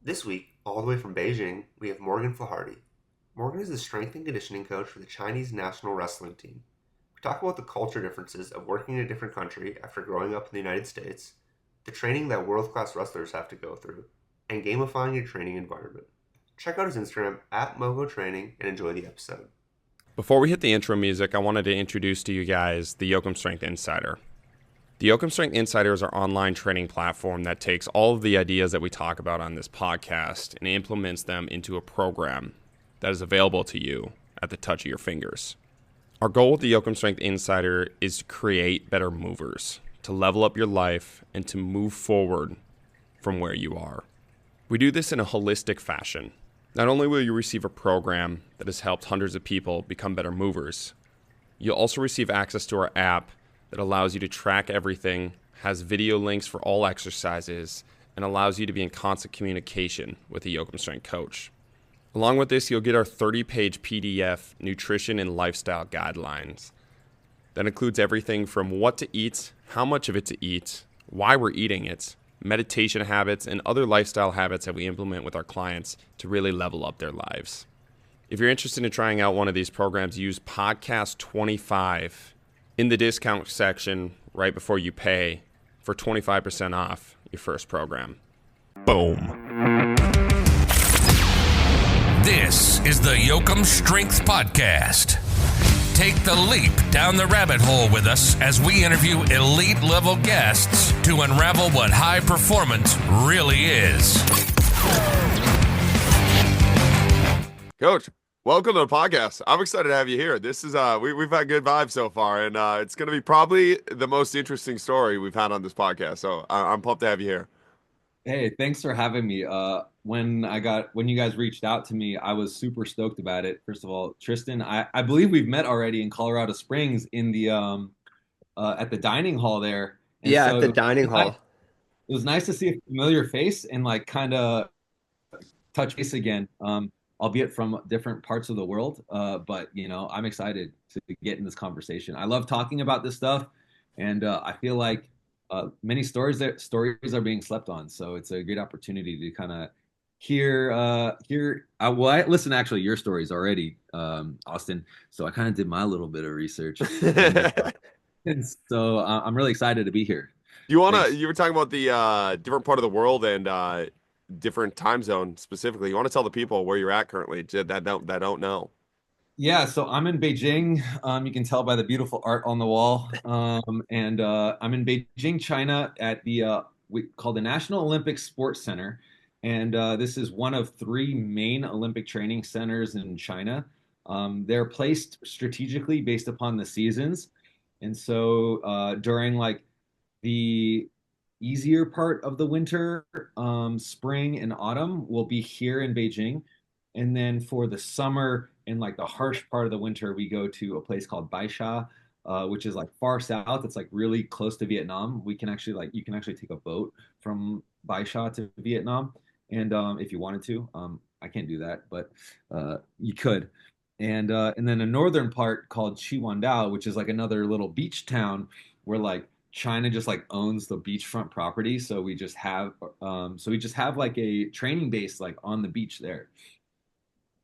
This week, all the way from Beijing, we have Morgan Flaharty. Morgan is the strength and conditioning coach for the Chinese national wrestling team. We talk about the culture differences of working in a different country after growing up in the United States, the training that world class wrestlers have to go through, and gamifying your training environment. Check out his Instagram at Mogo Training and enjoy the episode. Before we hit the intro music, I wanted to introduce to you guys the Yoakum Strength Insider. The Yoakum Strength Insider is our online training platform that takes all of the ideas that we talk about on this podcast and implements them into a program that is available to you at the touch of your fingers. Our goal with the Yoakum Strength Insider is to create better movers, to level up your life, and to move forward from where you are. We do this in a holistic fashion. Not only will you receive a program that has helped hundreds of people become better movers, you'll also receive access to our app that allows you to track everything, has video links for all exercises, and allows you to be in constant communication with a Yoakum Strength coach. Along with this, you'll get our 30-page PDF nutrition and lifestyle guidelines. That includes everything from what to eat, how much of it to eat, why we're eating it, meditation habits, and other lifestyle habits that we implement with our clients to really level up their lives. If you're interested in trying out one of these programs, use Podcast 25 in the discount section right before you pay for 25% off your first program. Boom. This is the Yoakum Strength Podcast. Take the leap down the rabbit hole with us as we interview elite level guests to unravel what high performance really is. Coach, welcome to the podcast. I'm excited to have you here. This is we've had good vibes so far, and it's going to be probably the most interesting story we've had on this podcast. So I'm pumped to have you here. Hey, thanks for having me. When you guys reached out to me, I was super stoked about it. First of all, Tristan, I believe we've met already in Colorado Springs in the at the dining hall there. And Yeah, so at the dining hall. it was nice to see a familiar face and like kind of touch base again. Albeit from different parts of the world. But I'm excited to get in this conversation. I love talking about this stuff, and I feel like many stories are being slept on. So it's a great opportunity to kind of hear. Well, I listened actually your stories already, Austin. So I kind of did my little bit of research, and so I'm really excited to be here. You were talking about the different part of the world and different time zone specifically. You want to tell the people where you're at currently that don't know. Yeah, so I'm in Beijing. You can tell by the beautiful art on the wall. And I'm in Beijing, China, at the we call the National Olympic Sports Center. And this is one of three main Olympic training centers in China. They're placed strategically based upon the seasons. And so during like the easier part of the winter, spring and autumn will be here in Beijing. And then for the summer and like the harsh part of the winter, we go to a place called Baisha, which is like far south. It's like really close to Vietnam. You can actually take a boat from Baisha to Vietnam. And if you wanted to, I can't do that, but you could. And then a northern part called Chiwandao, which is like another little beach town where like China just like owns the beachfront property. So we just have like a training base like on the beach there.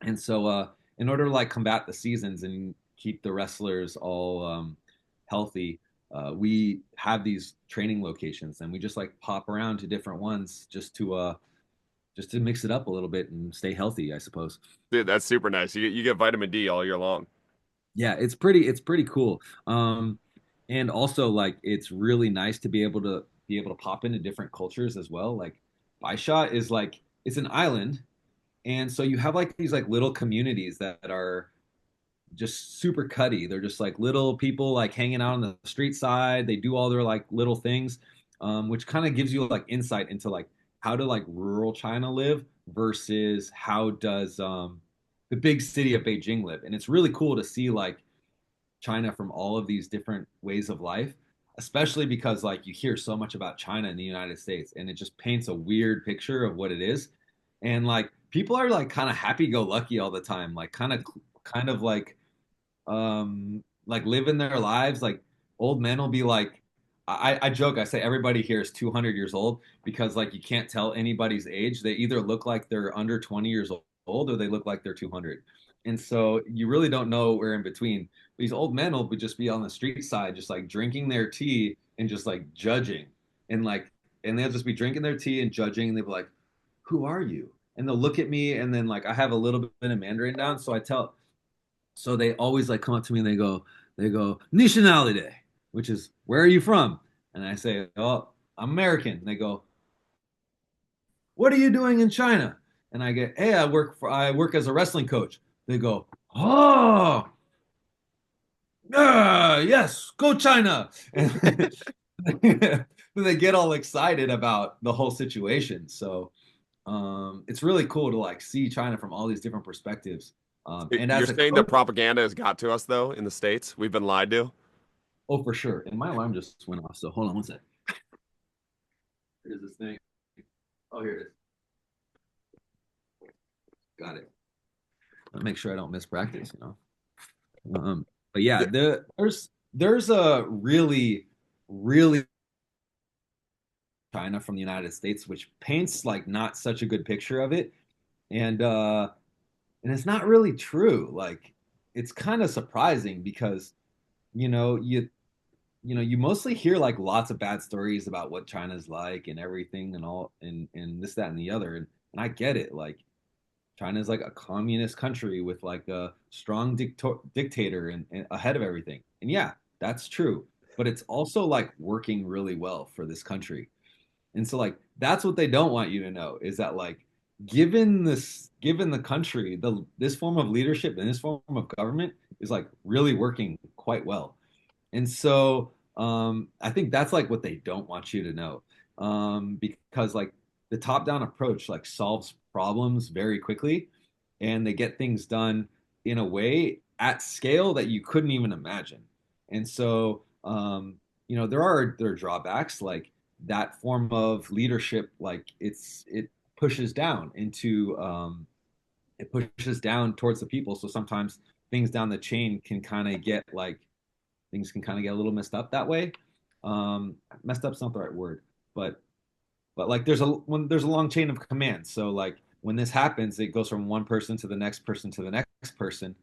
And so in order to like combat the seasons and keep the wrestlers all healthy, we have these training locations and we just like pop around to different ones just to mix it up a little bit and stay healthy, I suppose. Dude, that's super nice. You get vitamin D all year long. Yeah, it's pretty cool. And also like it's really nice to be able to pop into different cultures as well. Like Baisha is like it's an island, and so you have like these like little communities that are just super cutty. They're just like little people like hanging out on the street side. They do all their like little things, which kind of gives you like insight into like how to like rural China live versus how does the big city of Beijing live. And it's really cool to see like China from all of these different ways of life, especially because like you hear so much about China in the United States and it just paints a weird picture of what it is. And like people are like kind of happy go lucky all the time, like kind of like living their lives. Like old men will be like, I joke, I say everybody here is 200 years old because like you can't tell anybody's age. They either look like they're under 20 years old or they look like they're 200. And so you really don't know where in between. These old men will just be on the street side, just like drinking their tea and just like judging. And like, and they'll just be drinking their tea and judging. And they'll be like, who are you? And they'll look at me. And then like, I have a little bit of Mandarin down. So they always like come up to me and they go, nationality, which is, where are you from? And I say, oh, I'm American. And they go, what are you doing in China? And I get, hey, I work as a wrestling coach. They go, oh, yes, go China. And they get all excited about the whole situation. So it's really cool to like see China from all these different perspectives. And You're as a saying the coach, propaganda has got to us though in the States? We've been lied to. oh, for sure. And my alarm just went off. So hold on one sec. Here's this thing. Oh, here it is. Got it. I'll make sure I don't miss practice, you know. But yeah, there's a really China from the United States, which paints like not such a good picture of it, and it's not really true. Like it's kind of surprising because you know you mostly hear like lots of bad stories about what China's like and everything and all and this that and the other, and I get it. Like China is like a communist country with like a strong dictator and ahead of everything. And yeah, that's true. But it's also like working really well for this country. And so like that's what they don't want you to know is that like given the country, this form of leadership and this form of government is like really working quite well. And so I think that's like what they don't want you to know. Because like the top-down approach like solves problems very quickly and they get things done in a way at scale that you couldn't even imagine. And so there are drawbacks like that form of leadership, like it pushes down into it pushes down towards the people. So sometimes things down the chain can kind of get like things can kind of get a little messed up that way. Messed up's not the right word, but like there's a long chain of command. So like when this happens, it goes from one person to the next person to the next person.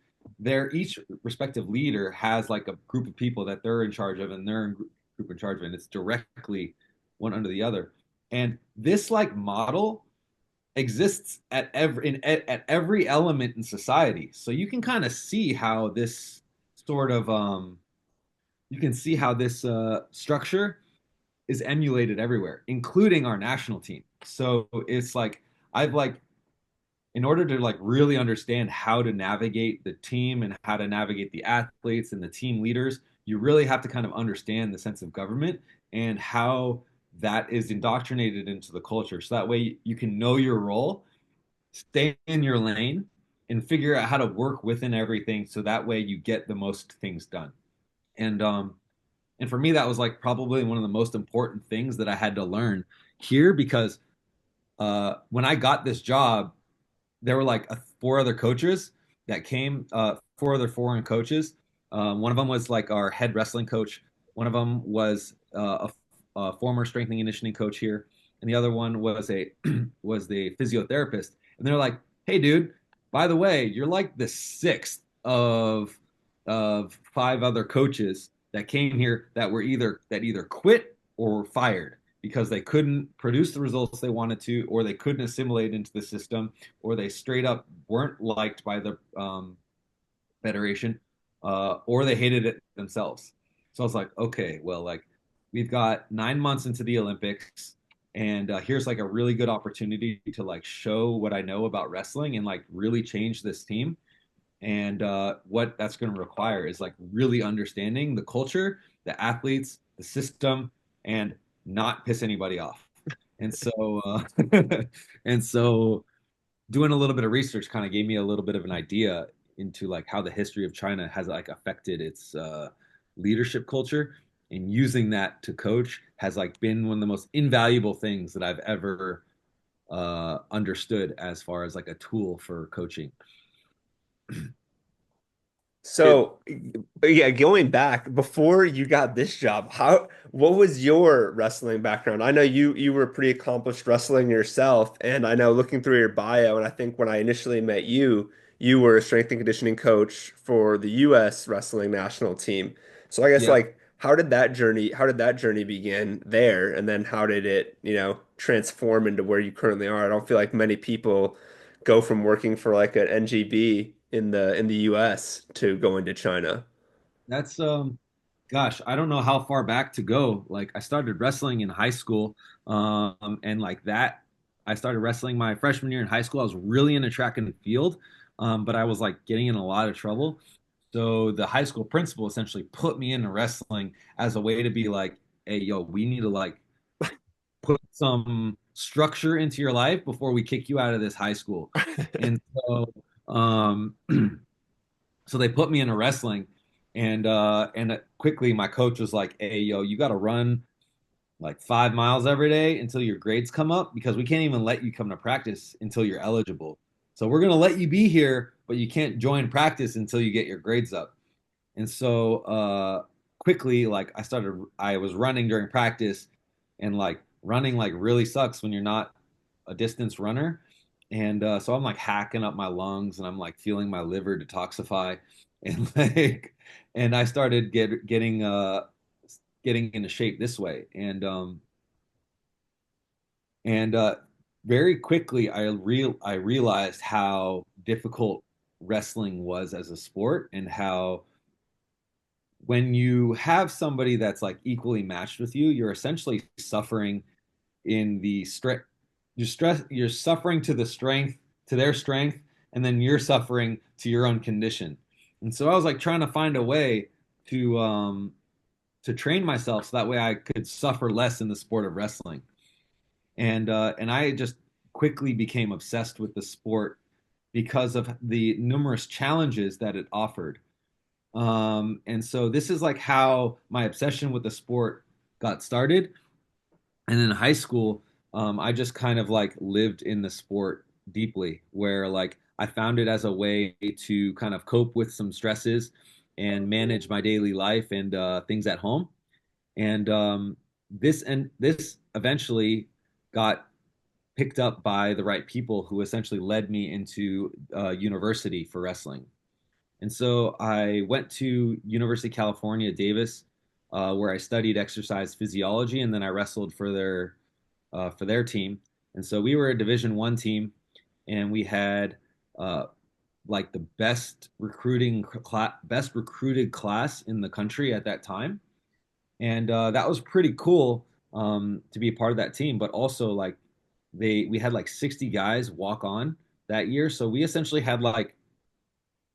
Each respective leader has like a group of people that they're in charge of, and they're in group in charge of, and it's directly one under the other. And this like model exists at every element in society. So you can kind of see how this sort of you can see how this structure is emulated everywhere, including our national team. So it's like I've like in order to like really understand how to navigate the team and how to navigate the athletes and the team leaders, you really have to kind of understand the sense of government and how that is indoctrinated into the culture. So that way you can know your role, stay in your lane, and figure out how to work within everything. So that way you get the most things done. And and for me, that was like probably one of the most important things that I had to learn here because when I got this job, there were like four other coaches that came, four other foreign coaches. One of them was like our head wrestling coach. One of them was a former strengthening and conditioning coach here, and the other one was a was the physiotherapist. And they're like, "Hey, dude, by the way, you're like the sixth of five other coaches that came here that either quit or were fired because they couldn't produce the results they wanted to, or they couldn't assimilate into the system, or they straight up weren't liked by the federation, or they hated it themselves." So I was like, okay, well, like we've got 9 months into the Olympics, and here's like a really good opportunity to like show what I know about wrestling and like really change this team. And what that's going to require is like really understanding the culture, the athletes, the system, and not piss anybody off. And so, and so, doing a little bit of research kind of gave me a little bit of an idea into like how the history of China has like affected its leadership culture, and using that to coach has like been one of the most invaluable things that I've ever understood as far as like a tool for coaching. It So, yeah, going back before you got this job, what was your wrestling background? I know you were a pretty accomplished wrestling yourself, and I know looking through your bio, and I think when I initially met you, you were a strength and conditioning coach for the U.S. wrestling national team. So I guess Yeah. like how did that journey begin there, and then how did it, transform into where you currently are? I don't feel like many people go from working for like an NGB in the US to going to China. That's gosh, I don't know how far back to go. Like I started wrestling in high school, and like that, I started wrestling my freshman year in high school. I was really into track and field, but I was like getting in a lot of trouble. So the high school principal essentially put me into wrestling as a way to be like, hey, yo, we need to like put some structure into your life before we kick you out of this high school. And so, so they put me into wrestling, and quickly my coach was like, "Hey, yo, you got to run like 5 miles every day until your grades come up because we can't even let you come to practice until you're eligible. So we're gonna let you be here, but you can't join practice until you get your grades up." And so quickly, like I was running during practice, and like running like really sucks when you're not a distance runner. And so I'm like hacking up my lungs, and I'm like feeling my liver detoxify, and and I started getting into shape this way, and very quickly I realized how difficult wrestling was as a sport, and how when you have somebody that's like equally matched with you, you're essentially suffering in the you're suffering to the strength to their strength, and then you're suffering to your own condition. And so I was like trying to find a way to train myself so that way I could suffer less in the sport of wrestling. And I just quickly became obsessed with the sport because of the numerous challenges that it offered. And so this is like how my obsession with the sport got started. And in high school, I just kind of like lived in the sport deeply, where like I found it as a way to kind of cope with some stresses and manage my daily life and things at home. And this eventually got picked up by the right people who essentially led me into university for wrestling. And so I went to University of California, Davis, where I studied exercise physiology, and then I wrestled for their team. And so we were a Division 1 team, and we had uh, like the best recruited class in the country at that time, and that was pretty cool to be a part of that team. But also like we had like 60 guys walk on that year, so we essentially had like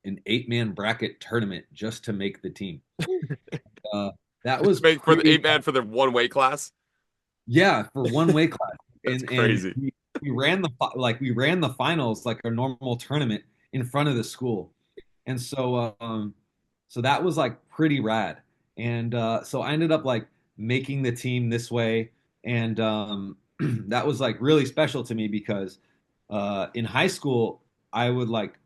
an 8-man bracket tournament just to make the team. Uh, that just was make for the pretty, 8 man for the one weight class. yeah, for one weight class. That's And crazy. we ran we ran the finals like a normal tournament in front of the school. And so that was like pretty rad. And so I ended up like making the team this way. And that was like really special to me because in high school, I would like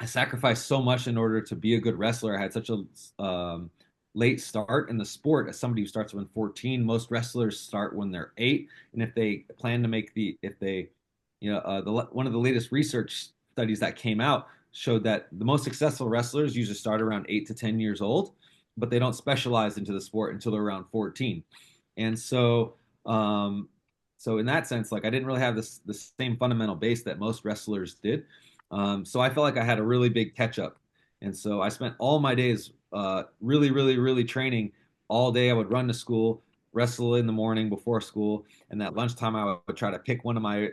I sacrificed so much in order to be a good wrestler. I had such a late start in the sport as somebody who starts when 14. Most wrestlers start when they're 8, and if they plan to make if they, one of the latest research studies that came out showed that the most successful wrestlers usually start around 8 to 10 years old, but they don't specialize into the sport until they're around 14. And so in that sense, like I didn't really have the same fundamental base that most wrestlers did. So I felt like I had a really big catch up. And so I spent all my days really, really, really training all day. I would run to school, wrestle in the morning before school, and that lunchtime I would try to pick one of my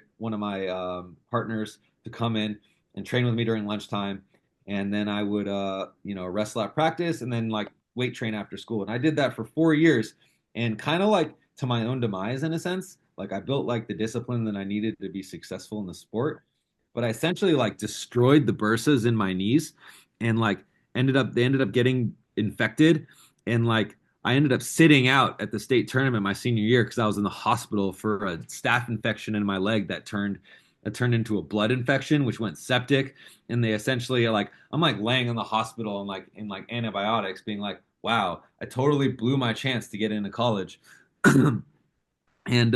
partners to come in and train with me during lunchtime, and then I would wrestle at practice, and then like weight train after school. And I did that for 4 years, and kind of like to my own demise in a sense. Like I built like the discipline that I needed to be successful in the sport, but I essentially like destroyed the bursas in my knees, and like they ended up getting infected, and like I ended up sitting out at the state tournament my senior year because I was in the hospital for a staph infection in my leg that turned that turned into a blood infection, which went septic. And they essentially like, I'm like laying in the hospital and like in like antibiotics, being like, wow, I totally blew my chance to get into college. And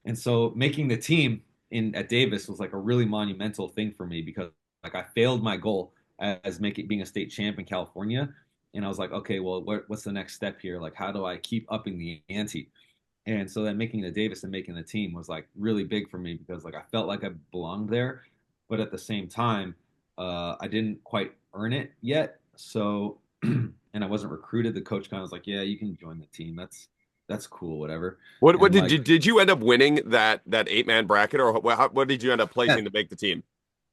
and so making the team in at Davis was like a really monumental thing for me because like I failed my goal as making being a state champ in California. And I was like, okay, well, what's the next step here? Like, how do I keep upping the ante? And so then making the Davis and making the team was like really big for me because like I felt like I belonged there, but at the same time, I didn't quite earn it yet. So, and I wasn't recruited. The coach kind of was like, "Yeah, you can join the team. That's cool, whatever." What And did like, you end up winning that 8-man bracket, or what did you end up yeah, placing to make the team?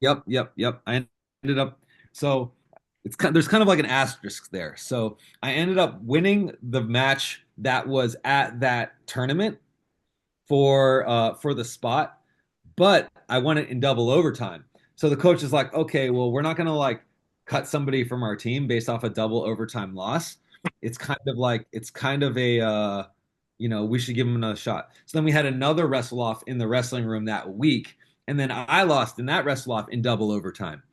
yep. I ended up so there's kind of like an asterisk there. So I ended up winning the match that was at that tournament for the spot, but I won it in double overtime. So the coach is like, okay, well, we're not gonna like cut somebody from our team based off a double overtime loss. It's kind of a we should give him another shot. So then we had another wrestle off in the wrestling room that week, and then I lost in that wrestle off in double overtime.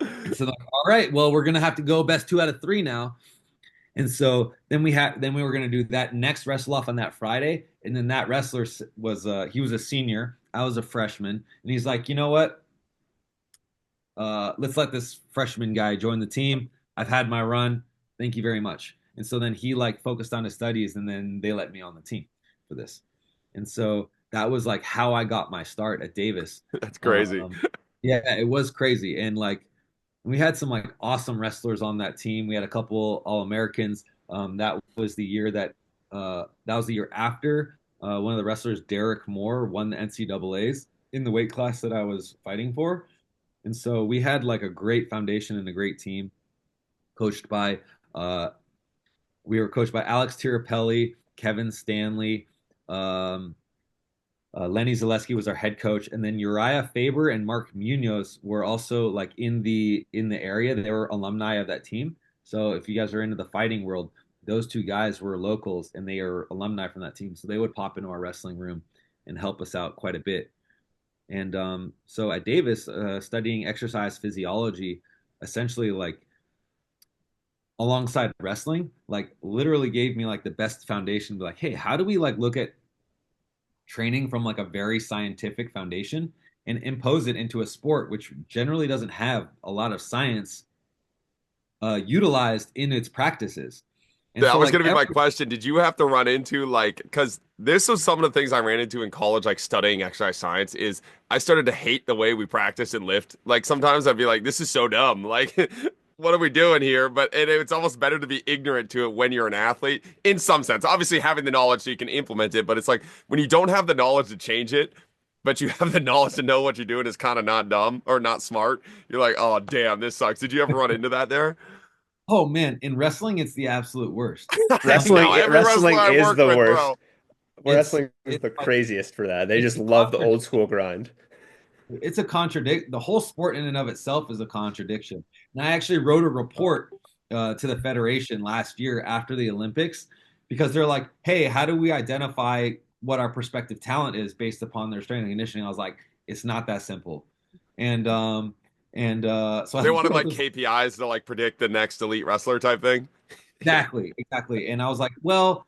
And so like, all right, well, we're gonna have to go best 2 out of 3 now. And so then we were going to do that next wrestle off on that Friday, and then that wrestler was he was a senior, I was a freshman, and he's like, you know what? Let's let this freshman guy join the team. I've had my run. Thank you very much. And so then he like focused on his studies, and then they let me on the team for this. And so that was like how I got my start at Davis. That's crazy. Yeah, it was crazy, and like we had some like awesome wrestlers on that team. We had a couple All Americans. That was the year after one of the wrestlers, Derek Moore, won the NCAA's in the weight class that I was fighting for. And so we had like a great foundation and a great team, coached by uh, we were coached by Alex Tirapelli, Kevin Stanley, um, Lenny Zaleski was our head coach, and then Uriah Faber and Mark Munoz were also like in the area. They were alumni of that team. So if you guys are into the fighting world, those two guys were locals and they are alumni from that team. So they would pop into our wrestling room and help us out quite a bit. And so at Davis, studying exercise physiology, essentially like alongside wrestling, like literally gave me like the best foundation. To be like, hey, how do we like look at training from like a very scientific foundation and impose it into a sport which generally doesn't have a lot of science utilized in its practices. And That so was like going to be my question. Did you have to run into like, because this was some of the things I ran into in college, like studying exercise science, is I started to hate the way we practice and lift. Like sometimes I'd be like, this is so dumb. Like, what are we doing here? But it's almost better to be ignorant to it when you're an athlete in some sense. Obviously, having the knowledge so you can implement it, but it's like when you don't have the knowledge to change it, but you have the knowledge to know what you're doing is kind of not dumb or not smart. You're like, oh, damn, this sucks. Did you ever run into that there? oh man, in wrestling it's the absolute worst. I know every wrestler Wrestling I is work the with, worst. bro. it's Wrestling is it's the like craziest for that. They it's just a love the old contradiction. school grind. It's a contradict. The whole sport in and of itself is a contradiction. And I actually wrote a report to the federation last year after the Olympics because they're like, "Hey, how do we identify what our prospective talent is based upon their strength and conditioning?" I was like, "It's not that simple." And so I They wanted wrote like this KPIs to like predict the next elite wrestler type thing. exactly. And I was like, well,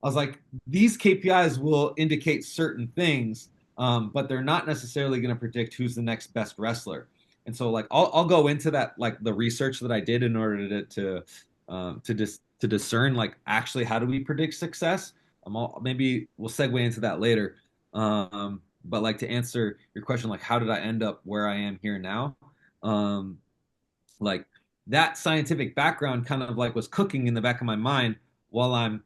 I was like, these KPIs will indicate certain things, but they're not necessarily going to predict who's the next best wrestler. And so, like, I'll go into that, like the research that I did in order to discern, like, actually, how do we predict success? Maybe we'll segue into that later. But like to answer your question, like, how did I end up where I am here now? Um, like that scientific background kind of like was cooking in the back of my mind while I'm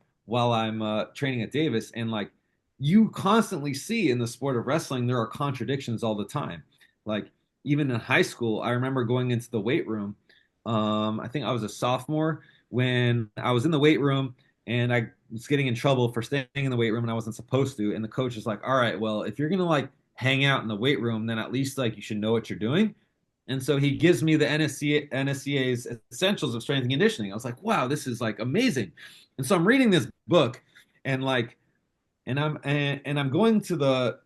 training at Davis, and like you constantly see in the sport of wrestling there are contradictions all the time. Like even in high school, I remember going into the weight room. I think I was a sophomore when I was in the weight room and I was getting in trouble for staying in the weight room and I wasn't supposed to. And the coach is like, "All right, well, if you're gonna like hang out in the weight room, then at least like you should know what you're doing." And so he gives me the NSCA's Essentials of Strength and Conditioning. I was like, wow, this is like amazing. And so I'm reading this book and like, and I'm going to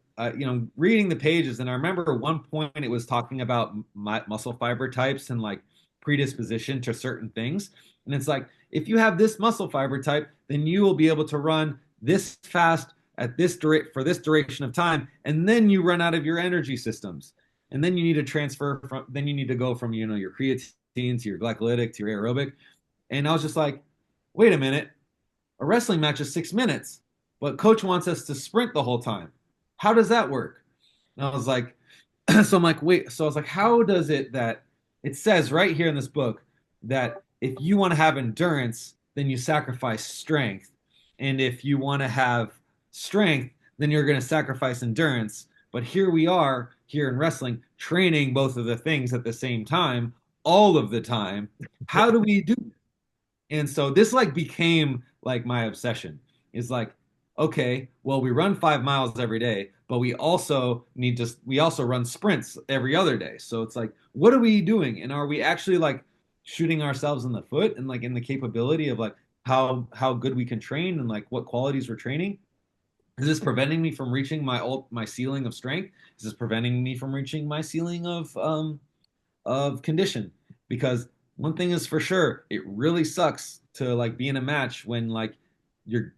reading the pages, and I remember at one point it was talking about muscle fiber types and like predisposition to certain things. And it's like, if you have this muscle fiber type, then you will be able to run this fast at this for this duration of time, and then you run out of your energy systems, and then you need to transfer from, then you need to go from your creatine to your glycolytic to your aerobic. And I was just like, wait a minute, a wrestling match is 6 minutes, but coach wants us to sprint the whole time. How does that work? And I was like, so I'm like, wait, so I was like, how does it that it says right here in this book that if you want to have endurance, then you sacrifice strength. And if you want to have strength, then you're going to sacrifice endurance. But here we are here in wrestling, training both of the things at the same time, all of the time. How do we do? And so this like became like my obsession. Is like, okay, well, we run 5 miles every day, but we also run sprints every other day. So it's like, what are we doing? And are we actually like shooting ourselves in the foot and like in the capability of like how good we can train and like what qualities we're training? Is this preventing me from reaching my ceiling of strength? Is this preventing me from reaching my ceiling of condition? Because one thing is for sure, it really sucks to like be in a match when like your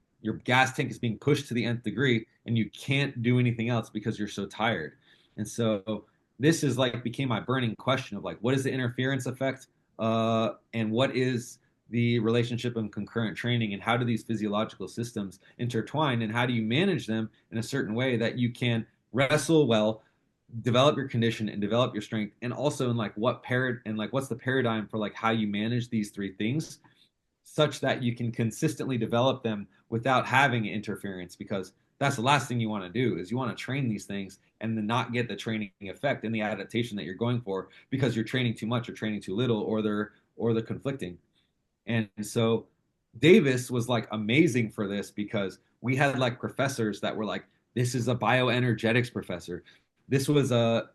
gas tank is being pushed to the nth degree and you can't do anything else because you're so tired. And so this is like became my burning question of like, what is the interference effect, and what is the relationship of concurrent training, and how do these physiological systems intertwine, and how do you manage them in a certain way that you can wrestle well, develop your condition and develop your strength, and also in like what's the paradigm for like how you manage these three things such that you can consistently develop them without having interference, because that's the last thing you want to do is you want to train these things and then not get the training effect and the adaptation that you're going for because you're training too much or training too little, or they're conflicting. And so Davis was like amazing for this because we had like professors that were like, this is a bioenergetics professor. This was our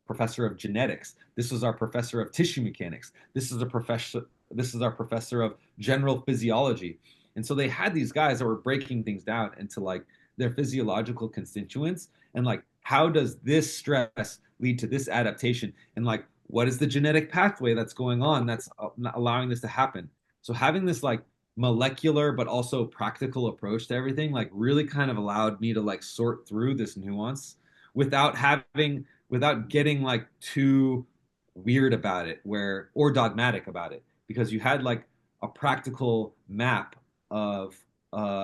professor of genetics. This was our professor of tissue mechanics. This is our professor of general physiology. And so they had these guys that were breaking things down into like their physiological constituents and like, how does this stress lead to this adaptation? And like, what is the genetic pathway that's going on that's allowing this to happen? So having this like molecular but also practical approach to everything like really kind of allowed me to like sort through this nuance without getting like too weird about it or dogmatic about it, because you had like a practical map of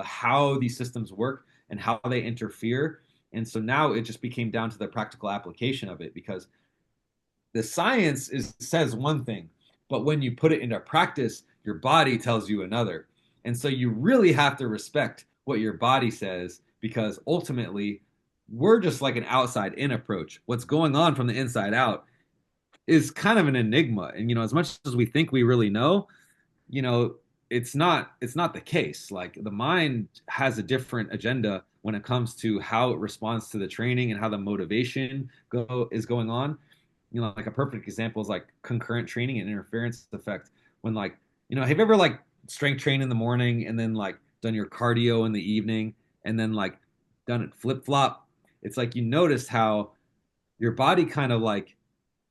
how these systems work and how they interfere. And so now it just became down to the practical application of it, because the science says one thing, but when you put it into practice, your body tells you another. And so you really have to respect what your body says, because ultimately we're just like an outside in approach. What's going on from the inside out is kind of an enigma. And as much as we think we really know, it's not the case. Like the mind has a different agenda when it comes to how it responds to the training and how the motivation is going on. Like a perfect example is like concurrent training and interference effect. When like, have you ever like strength trained in the morning and then like done your cardio in the evening and then like done it flip flop? It's like you notice how your body kind of like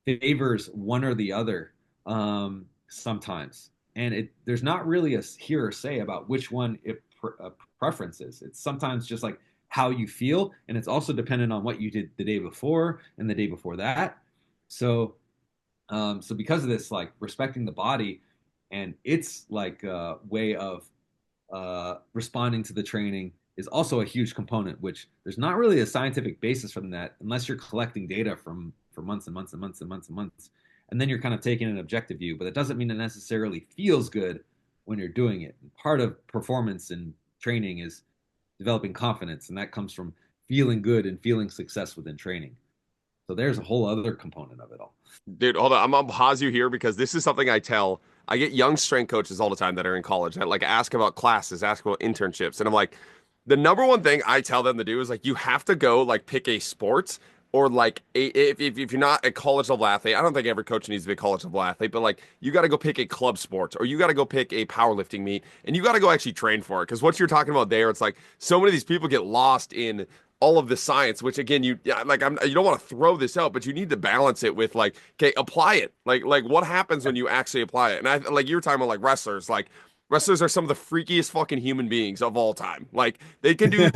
favors one or the other sometimes, and there's not really a hear or say about which one preference is. It's sometimes just like how you feel, and it's also dependent on what you did the day before and the day before that. So because of this, like respecting the body and its like way of responding to the training is also a huge component, which there's not really a scientific basis from that unless you're collecting data for months and months and months and months and months. And then you're kind of taking an objective view, but it doesn't mean it necessarily feels good when you're doing it. And part of performance and training is developing confidence, and that comes from feeling good and feeling success within training. So there's a whole other component of it all. Dude, hold on. I'm gonna pause you here because this is something I get young strength coaches all the time that are in college that like ask about classes, ask about internships. And I'm like, the number one thing I tell them to do is like, you have to go like pick a sport, or like if you're not a college level athlete. I don't think every coach needs to be a college level athlete, but like you got to go pick a club sport, or you got to go pick a powerlifting meet, and you got to go actually train for it. Because what you're talking about there, it's like so many of these people get lost in all of the science, which again, you don't want to throw this out, but you need to balance it with like, okay, apply it. Like what happens when you actually apply it? And I like you were talking about like wrestlers. Like wrestlers are some of the freakiest fucking human beings of all time. Like they can do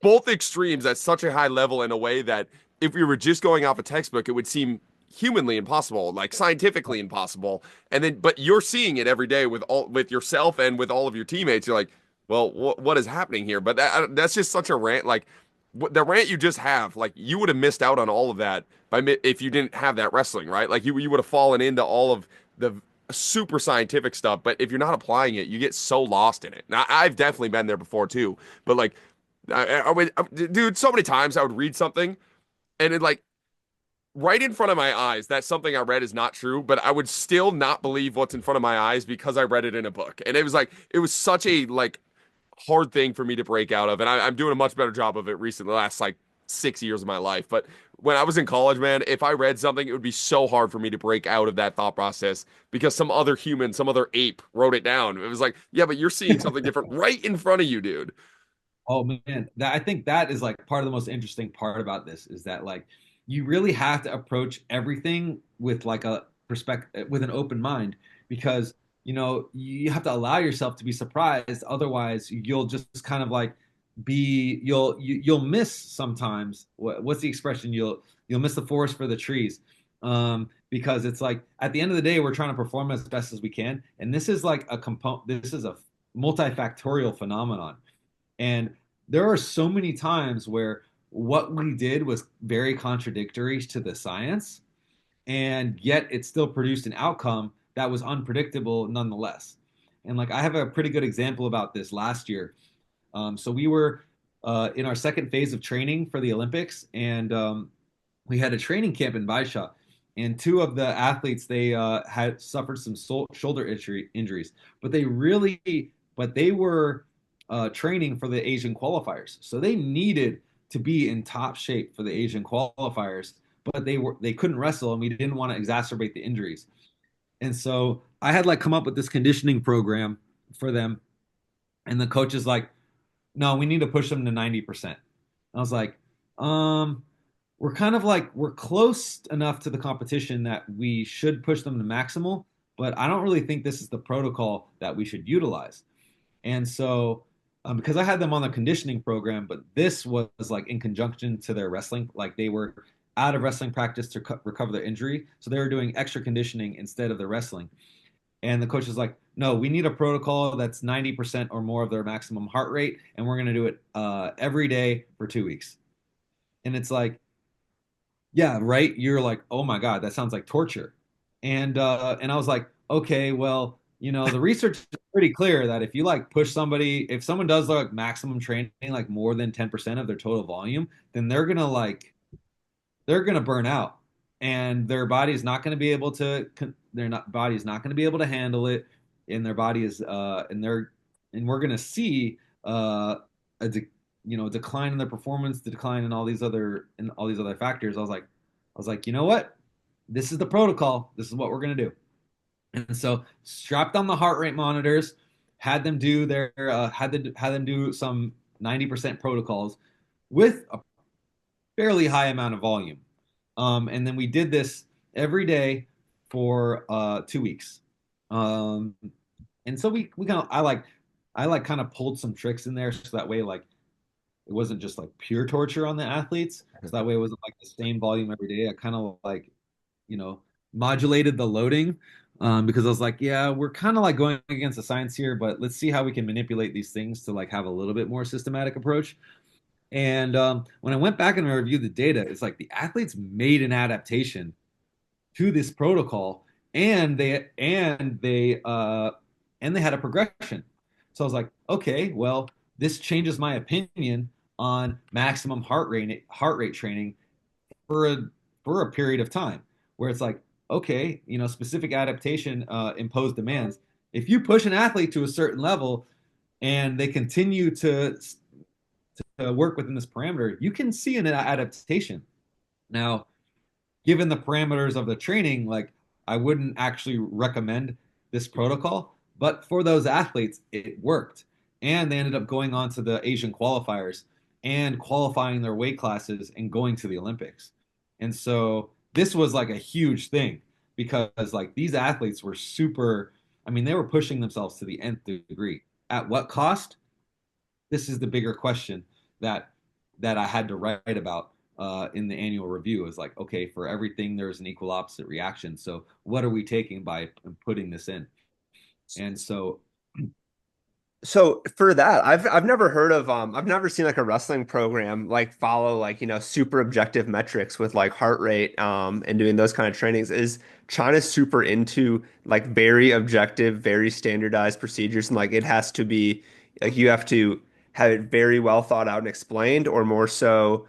both extremes at such a high level in a way that if we were just going off a textbook, it would seem humanly impossible, like scientifically impossible. And then, but you're seeing it every day with yourself and with all of your teammates. You're like, well, what is happening here? But that's just such a rant. Like the rant you just have, like you would have missed out on all of that if you didn't have that wrestling, right? Like you would have fallen into all of the super scientific stuff. But if you're not applying it, you get so lost in it. Now, I've definitely been there before too. But like, dude, so many times I would read something and it like right in front of my eyes, that something I read is not true, but I would still not believe what's in front of my eyes because I read it in a book. And it was like, it was such a like hard thing for me to break out of. And I'm doing a much better job of it recently, the last like 6 years of my life. But when I was in college, man, if I read something, it would be so hard for me to break out of that thought process because some other human, some other ape wrote it down. It was like, yeah, but you're seeing something different right in front of you, dude. Oh man, I think that is like part of the most interesting part about this is that like you really have to approach everything with like a perspective with an open mind because you have to allow yourself to be surprised. Otherwise, you'll just kind of like you'll miss sometimes. What's the expression? You'll miss the forest for the trees. Because it's like at the end of the day, we're trying to perform as best as we can, and this is like a component. This is a multifactorial phenomenon. And there are so many times where what we did was very contradictory to the science, and yet it still produced an outcome that was unpredictable nonetheless. And like I have a pretty good example about this last year. So we were in our second phase of training for the Olympics, and we had a training camp in Baisha. And two of the athletes they had suffered some shoulder injuries, but they were training for the Asian qualifiers. So they needed to be in top shape for the Asian qualifiers, but they couldn't wrestle, and we didn't want to exacerbate the injuries. And so I had like come up with this conditioning program for them, and the coach is like, "No, we need to push them to 90%." I was like, we're kind of like we're close enough to the competition that we should push them to maximal, but I don't really think this is the protocol that we should utilize." And so because I had them on the conditioning program, but this was like in conjunction to their wrestling, like they were out of wrestling practice to recover their injury. So they were doing extra conditioning instead of the wrestling. And the coach was like, no, we need a protocol that's 90% or more of their maximum heart rate. And we're going to do it every day for 2 weeks. And it's like, yeah, right. You're like, oh my God, that sounds like torture. And I was like, okay, well, the research is pretty clear that if you like push somebody, if someone does like maximum training, like more than 10% of their total volume, then they're gonna burn out, and their body's not going to be able to. Body's not going to be able to handle it, and their body is and we're going to see a decline in their performance, the decline in all these other factors. I was like, you know what? This is the protocol. This is what we're going to do. And so strapped on the heart rate monitors, had them do had them do some 90% protocols with a fairly high amount of volume. And then we did this every day for 2 weeks. And so we kind of I kind of pulled some tricks in there so that way like it wasn't just like pure torture on the athletes. So that way it wasn't like the same volume every day. I kind of like modulated the loading because I was like, yeah, we're kind of like going against the science here, but let's see how we can manipulate these things to like have a little bit more systematic approach. And when I went back and reviewed the data, it's like the athletes made an adaptation to this protocol, and they had a progression. So I was like, okay, well, this changes my opinion on maximum heart rate training for a period of time, where it's like, okay, specific adaptation imposed demands. If you push an athlete to a certain level and they continue to work within this parameter, you can see an adaptation. Now, given the parameters of the training, like I wouldn't actually recommend this protocol, but for those athletes, it worked. And they ended up going on to the Asian qualifiers. and qualifying their weight classes and going to the Olympics. And so this was like a huge thing because like these athletes were super, I mean, they were pushing themselves to the nth degree. At what cost? This is the bigger question that I had to write about in the annual review. Is like, okay, for everything there's an equal opposite reaction. So what are we taking by putting this in? And so So for that, I've never heard of I've never seen like a wrestling program like follow like super objective metrics with like heart rate and doing those kind of trainings. Is China super into like very objective, very standardized procedures and like it has to be like you have to have it very well thought out and explained, or more so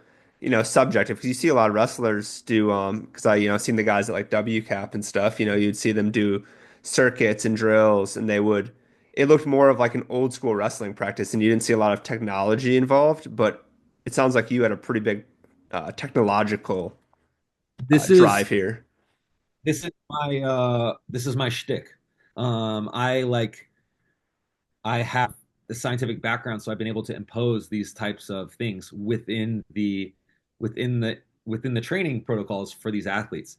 subjective? Because you see a lot of wrestlers do because I seen the guys at like WCAP and stuff, you'd see them do circuits and drills, and they would, it looked more of like an old school wrestling practice, and you didn't see a lot of technology involved. But it sounds like you had a pretty big technological this is drive here. this is my shtick. I like I have the scientific background, so I've been able to impose these types of things within the within the training protocols for these athletes.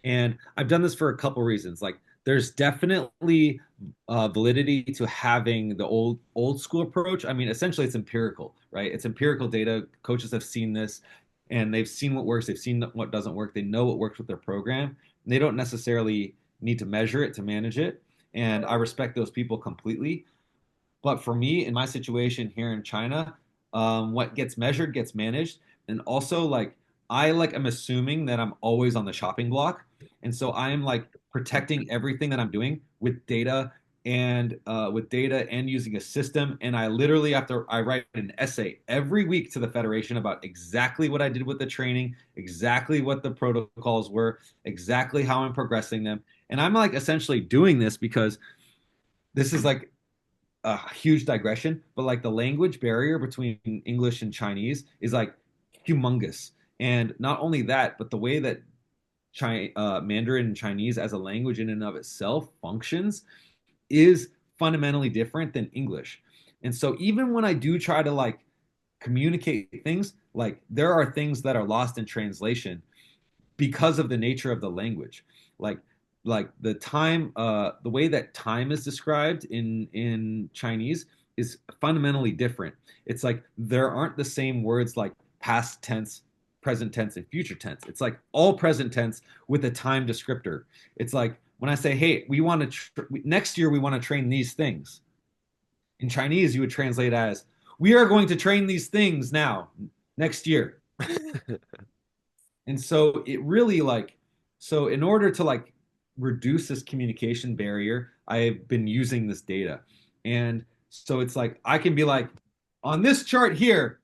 And I've done this for a couple reasons. Like there's definitely validity to having the old school approach. I mean, essentially it's empirical, right? It's empirical data. Coaches have seen this and they've seen what works, they've seen what doesn't work, they know what works with their program, and they don't necessarily need to measure it to manage it. And I respect those people completely. But for me, in my situation here in China, what gets measured gets managed. And also, like, I like am assuming that I'm always on the chopping block. And so I am like protecting everything that I'm doing with data and using a system. And I literally have to I write an essay every week to the federation about exactly what I did with the training, exactly what the protocols were, exactly how I'm progressing them. And I'm like essentially doing this because this is like a huge digression, but like the language barrier between English and Chinese is like humongous. And not only that, but the way that Mandarin and Chinese as a language in and of itself functions is fundamentally different than English. And so even when I do try to like communicate things, like there are things that are lost in translation because of the nature of the language. Like the way that time is described in Chinese is fundamentally different. It's like there aren't the same words like past tense, present tense, and future tense. It's like all present tense with a time descriptor. It's like when I say, "Hey, we want to next year we want to train these things." In Chinese, you would translate as, "We are going to train these things now next year." And so it really like, so in order to like reduce this communication barrier, I've been using this data. And so it's like I can be like, on this chart here,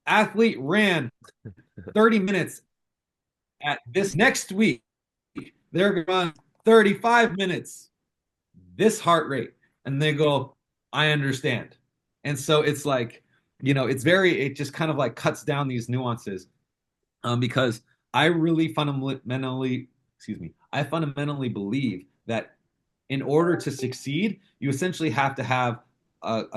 athlete ran 30 minutes at this next week. They're going to run 35 minutes, this heart rate. And they go, I understand. And so it's like, it just kind of like cuts down these nuances because I really fundamentally, excuse me, I fundamentally believe that in order to succeed, you essentially have to have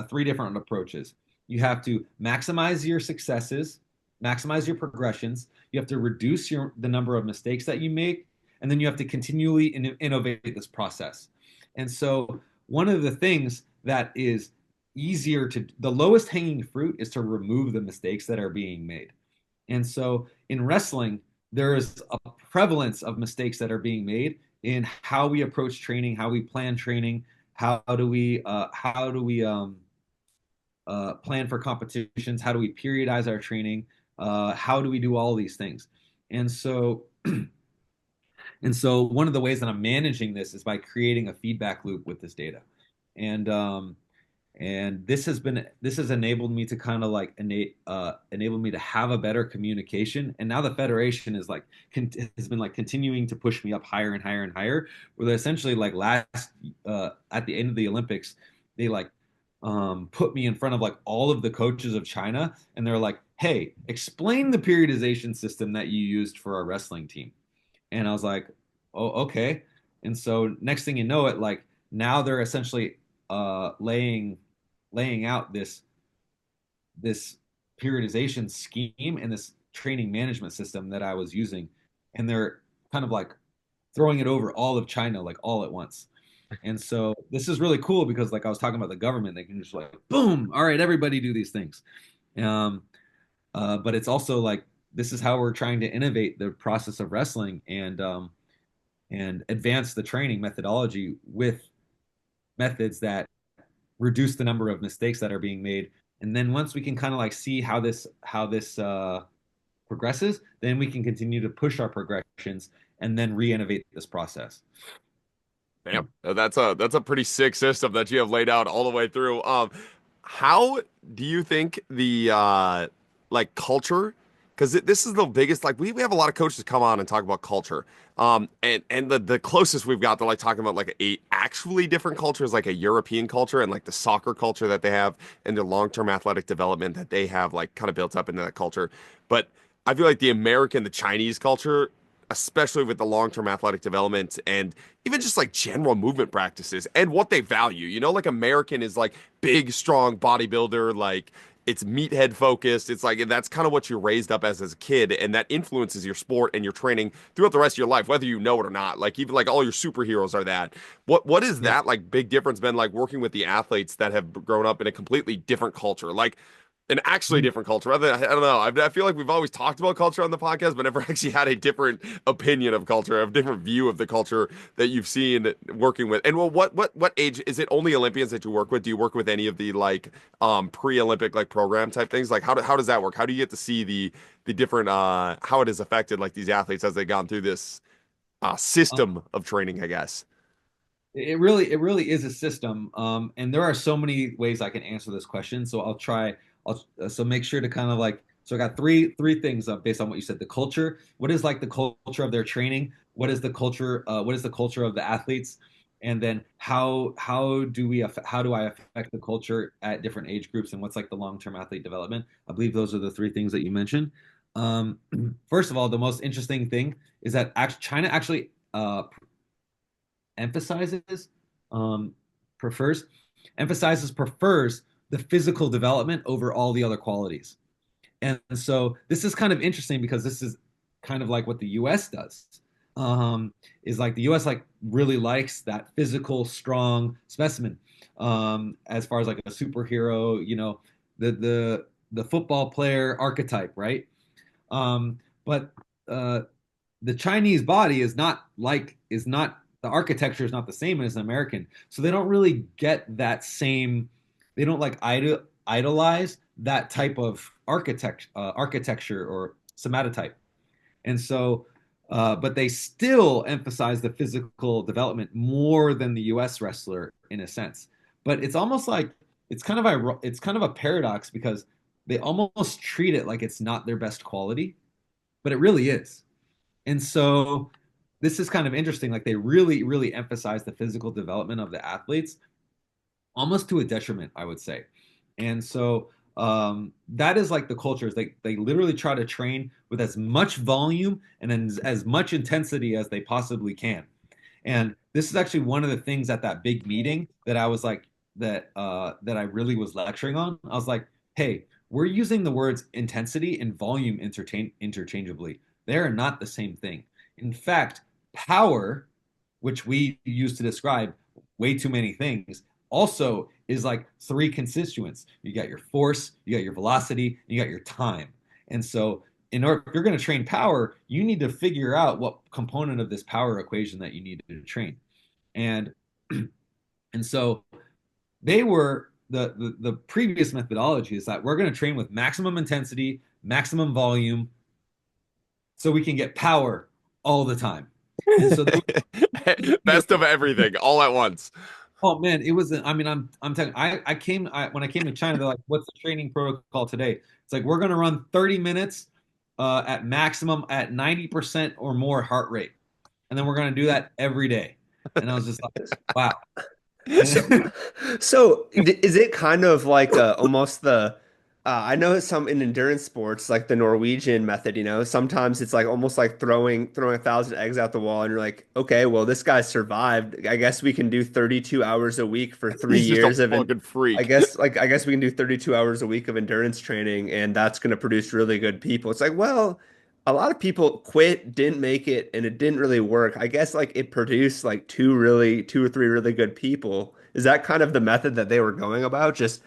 three different approaches. You have to maximize your successes, maximize your progressions. You have to reduce the number of mistakes that you make, and then you have to continually innovate this process. And so, one of the things that is the lowest hanging fruit is to remove the mistakes that are being made. And so in wrestling, there is a prevalence of mistakes that are being made in how we approach training, how we plan training, how do we plan for competitions, how do we periodize our training, how do we do all these things, and so one of the ways that I'm managing this is by creating a feedback loop with this data, and this has enabled me to kind of like enable me to have a better communication. And now the federation is like has been like continuing to push me up higher and higher and higher, where they essentially like last at the end of the Olympics they like put me in front of like all of the coaches of China, and they're like, hey, explain the periodization system that you used for our wrestling team. And I was like, oh, okay. And so next thing you know it, like now they're essentially laying out this periodization scheme and this training management system that I was using, and they're kind of like throwing it over all of China like all at once. And so this is really cool because like I was talking about the government, they can just like boom, all right, everybody do these things. Um, but it's also like this is how we're trying to innovate the process of wrestling and advance the training methodology with methods that reduce the number of mistakes that are being made. And then once we can kind of like see how this progresses, then we can continue to push our progressions and then re-innovate this process. Damn, that's a pretty sick system that you have laid out all the way through. How do you think the like culture? Because this is the biggest. Like we have a lot of coaches come on and talk about culture. And the closest we've got to like talking about like a actually different culture is like a European culture and like the soccer culture that they have and their long-term athletic development that they have like kind of built up into that culture. But I feel like the Chinese culture, especially with the long-term athletic development and even just like general movement practices and what they value. You know, like American is like big, strong bodybuilder, like it's meathead focused. It's like that's kind of what you're raised up as a kid, and that influences your sport and your training throughout the rest of your life, whether you know it or not. Like even like all your superheroes are that. What is Yeah. that like big difference been like working with the athletes that have grown up in a completely different culture? Like an actually different culture. Rather, I don't know. I feel like we've always talked about culture on the podcast, but never actually had a different opinion of culture, a different view of the culture that you've seen working with. And well, what age is it? Only Olympians that you work with? Do you work with any of the like pre-Olympic like program type things? Like how does that work? How do you get to see the different how it has affected like these athletes as they've gone through this system of training? I guess. It really is a system, and there are so many ways I can answer this question. So I'll try. So make sure to kind of like. So I got three things based on what you said. The culture. What is like the culture of their training? What is the culture? What is the culture of the athletes? And then how do I affect the culture at different age groups? And what's like the long-term athlete development? I believe those are the three things that you mentioned. Um, First of all, the most interesting thing is that China actually emphasizes um, prefers prefers the physical development over all the other qualities. And so this is kind of interesting because this is kind of like what the US does. Is like the US like really likes that physical strong specimen, as far as like a superhero, the football player archetype, right? But uh, the Chinese body is not the architecture is not the same as an American, so they don't really get that same. They don't like idolize that type of architecture or somatotype, and so, but they still emphasize the physical development more than the U.S. wrestler in a sense. But it's almost like it's kind of a paradox because they almost treat it like it's not their best quality, but it really is. And so this is kind of interesting. Like they really, really emphasize the physical development of the athletes, almost to a detriment, I would say. And so that is like the culture is they literally try to train with as much volume and as much intensity as they possibly can. And this is actually one of the things at that big meeting that I was like that I really was lecturing on. I was like, hey, we're using the words intensity and volume interchangeably. They are not the same thing. In fact, power, which we use to describe way too many things, also is like three constituents. You got your force, you got your velocity, you got your time. And so in order if you're going to train power, you need to figure out what component of this power equation that you need to train. And and so they were the previous methodology is that we're going to train with maximum intensity, maximum volume, so we can get power all the time. And so they Best of everything all at once. oh man, it was. I mean, I'm telling. When I came to China. They're like, "What's the training protocol today?" It's like we're gonna run 30 minutes at maximum at 90% or more heart rate, and then we're gonna do that every day. And I was just like, "Wow." So, so is it kind of like almost the I know some in endurance sports, like the Norwegian method, sometimes it's like almost like throwing 1,000 eggs out the wall, and you're like, okay, well, this guy survived. I guess we can do 32 hours a week for three He's just a years of, fucking I freak. guess like I guess we can do 32 hours a week of endurance training, and that's going to produce really good people. It's like, well, a lot of people quit, didn't make it, and it didn't really work. I guess like it produced like two or three really good people. Is that kind of the method that they were going about? Just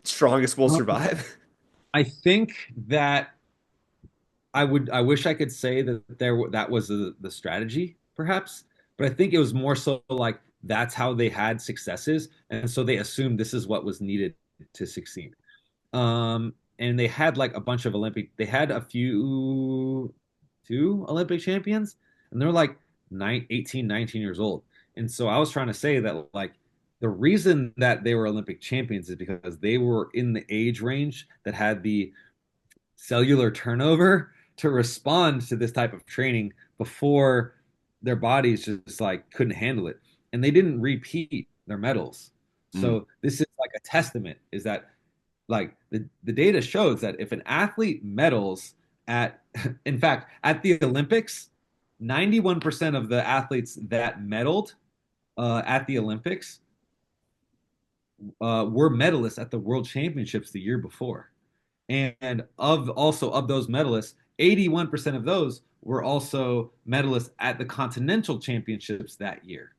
strongest will Um, survive? I think that I wish I could say that that was the strategy, perhaps, but I think it was more so like that's how they had successes, and so they assumed this is what was needed to succeed. And they had like a bunch of they had a few, two Olympic champions, and they're like 18, 19 years old. And so I was trying to say that like the reason that they were Olympic champions is because they were in the age range that had the cellular turnover to respond to this type of training before their bodies just like couldn't handle it. And they didn't repeat their medals. Mm. So this is like a testament is that like the data shows that if an athlete medals at in fact at the Olympics, 91% of the athletes that medaled at the Olympics were medalists at the World Championships the year before. And of those medalists, 81% of those were also medalists at the Continental Championships that year.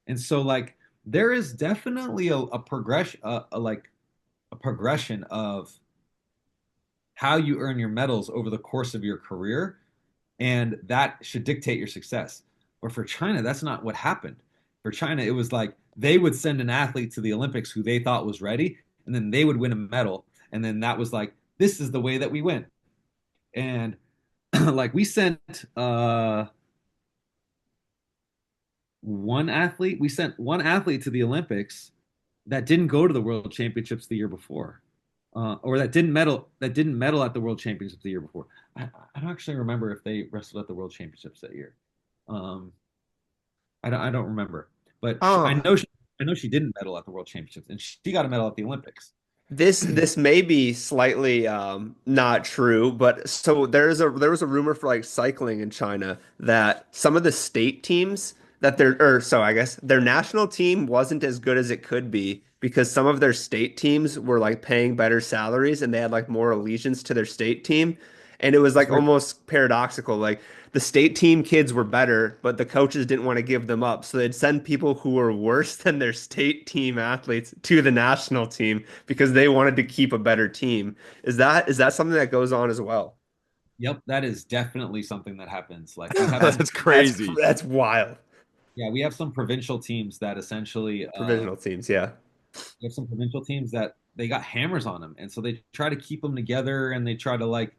And so like there is definitely a progression like a progression of how you earn your medals over the course of your career, and that should dictate your success. But for China, that's not what happened. For China, it was like they would send an athlete to the Olympics who they thought was ready, and then they would win a medal, and then that was like this is the way that we win. And like we sent we sent one athlete to the Olympics that didn't go to the World Championships the year before, or that didn't medal at the World Championships the year before. I don't actually remember if they wrestled at the World Championships that year. Um, I don't remember, but Oh, I know she didn't medal at the World Championships, and she got a medal at the Olympics. this may be slightly not true, but so there was a rumor for like cycling in China that some of the state teams that their or so I guess their national team wasn't as good as it could be because some of their state teams were like paying better salaries and they had like more allegiance to their state team. And it was That's like very almost paradoxical. Like the state team kids were better, but the coaches didn't want to give them up. So they'd send people who were worse than their state team athletes to the national team because they wanted to keep a better team. Is that something that goes on as well? Yep, that is definitely something that happens. Like we have some That's crazy. That's wild. yeah, we have some provincial teams that essentially Provisional teams, yeah. we have some provincial teams that they got hammers on them, and so they try to keep them together, and they try to like,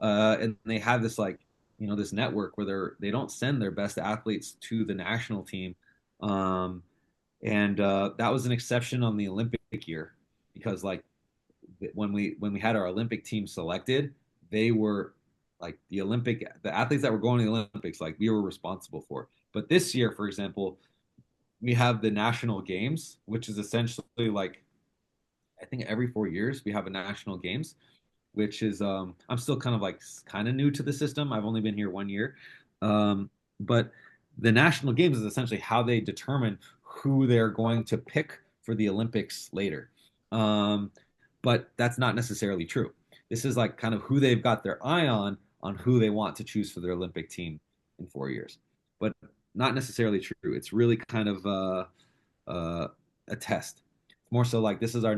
and they have this like, this network where they don't send their best athletes to the national team, and that was an exception on the Olympic year because like when we had our Olympic team selected, they were like the athletes that were going to the Olympics, like we were responsible for. But this year, for example, we have the national games, which is essentially like I think every 4 years we have a national games, which is I'm still kind of like kind of new to the system. I've only been here 1 year, but the national games is essentially how they determine who they're going to pick for the Olympics later. Um, but that's not necessarily true. This is like kind of who they've got their eye on who they want to choose for their Olympic team in 4 years, but not necessarily true. It's really kind of uh, a test. It's more so like this is our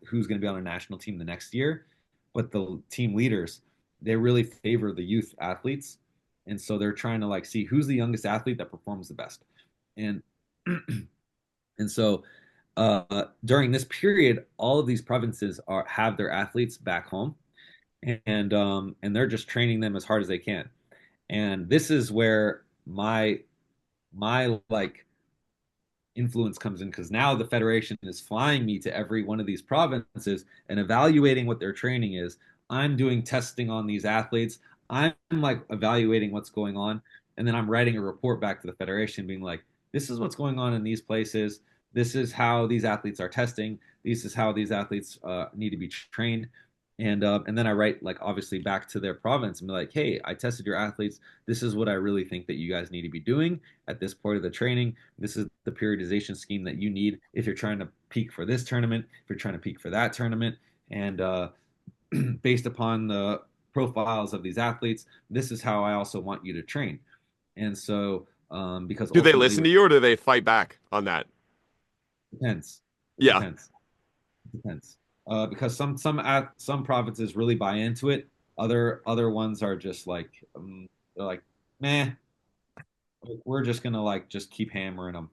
who's going to be on our national team the next year, but the team leaders they really favor the youth athletes, and so they're trying to like see who's the youngest athlete that performs the best, and and so during this period, all of these provinces are have their athletes back home, and they're just training them as hard as they can, and this is where my like influence comes in because now the federation is flying me to every one of these provinces and evaluating what their training is. I'm doing testing on these athletes. I'm like evaluating what's going on. And then I'm writing a report back to the federation being like, this is what's going on in these places. This is how these athletes are testing. This is how these athletes need to be trained. And then I write like obviously back to their province and be like, hey, I tested your athletes. This is what I really think that you guys need to be doing at this point of the training. This is the periodization scheme that you need if you're trying to peak for this tournament, if you're trying to peak for that tournament. And based upon the profiles of these athletes, this is how I also want you to train. And so, because Do they ultimately, listen to it you or do they fight back on that? depends. It Yeah. depends. It depends. Because some provinces really buy into it. Other ones are just like they're like, meh, we're just gonna like just keep hammering them.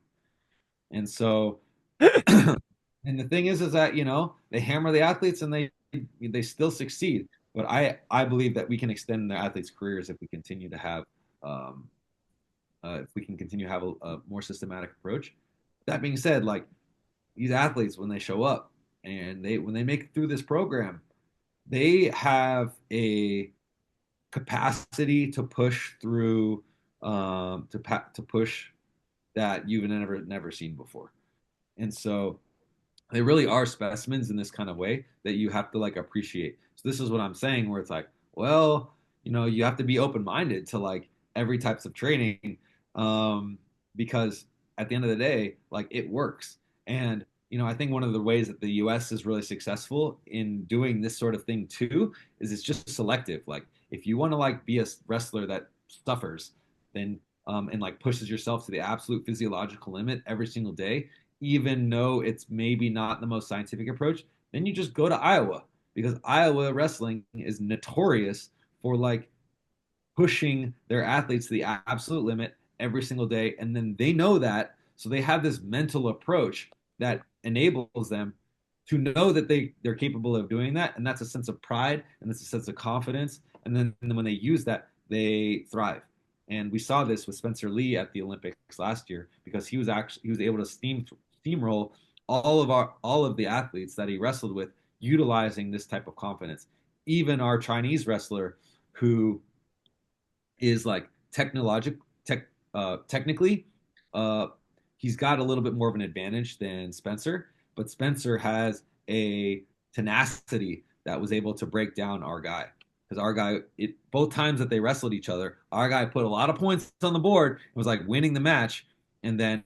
And so, and the thing is that they hammer the athletes and they still succeed. But I believe that we can extend the athletes' careers if we continue to have um, if we can continue to have a more systematic approach. That being said, like these athletes when they show up and they when they make it through this program, they have a capacity to push through to push that you've never seen before. And so they really are specimens in this kind of way that you have to like appreciate. So this is what I'm saying, where it's like, well, you have to be open minded to like every types of training, um, because at the end of the day, like it works. And I think one of the ways that the U.S. is really successful in doing this sort of thing too is it's just selective. Like if you want to like be a wrestler that suffers, then and like pushes yourself to the absolute physiological limit every single day, even though it's maybe not the most scientific approach, then you just go to Iowa because Iowa wrestling is notorious for like pushing their athletes to the absolute limit every single day. And then they know that. So they have this mental approach that enables them to know that they're capable of doing that. And that's a sense of pride and that's a sense of confidence. And then when they use that, they thrive. And we saw this with Spencer Lee at the Olympics last year because he was able to steamroll all of the athletes that he wrestled with utilizing this type of confidence. Even our Chinese wrestler who is like technically uh, he's got a little bit more of an advantage than Spencer, but Spencer has a tenacity that was able to break down our guy because our guy both times that they wrestled each other, our guy put a lot of points on the board and was like winning the match, and then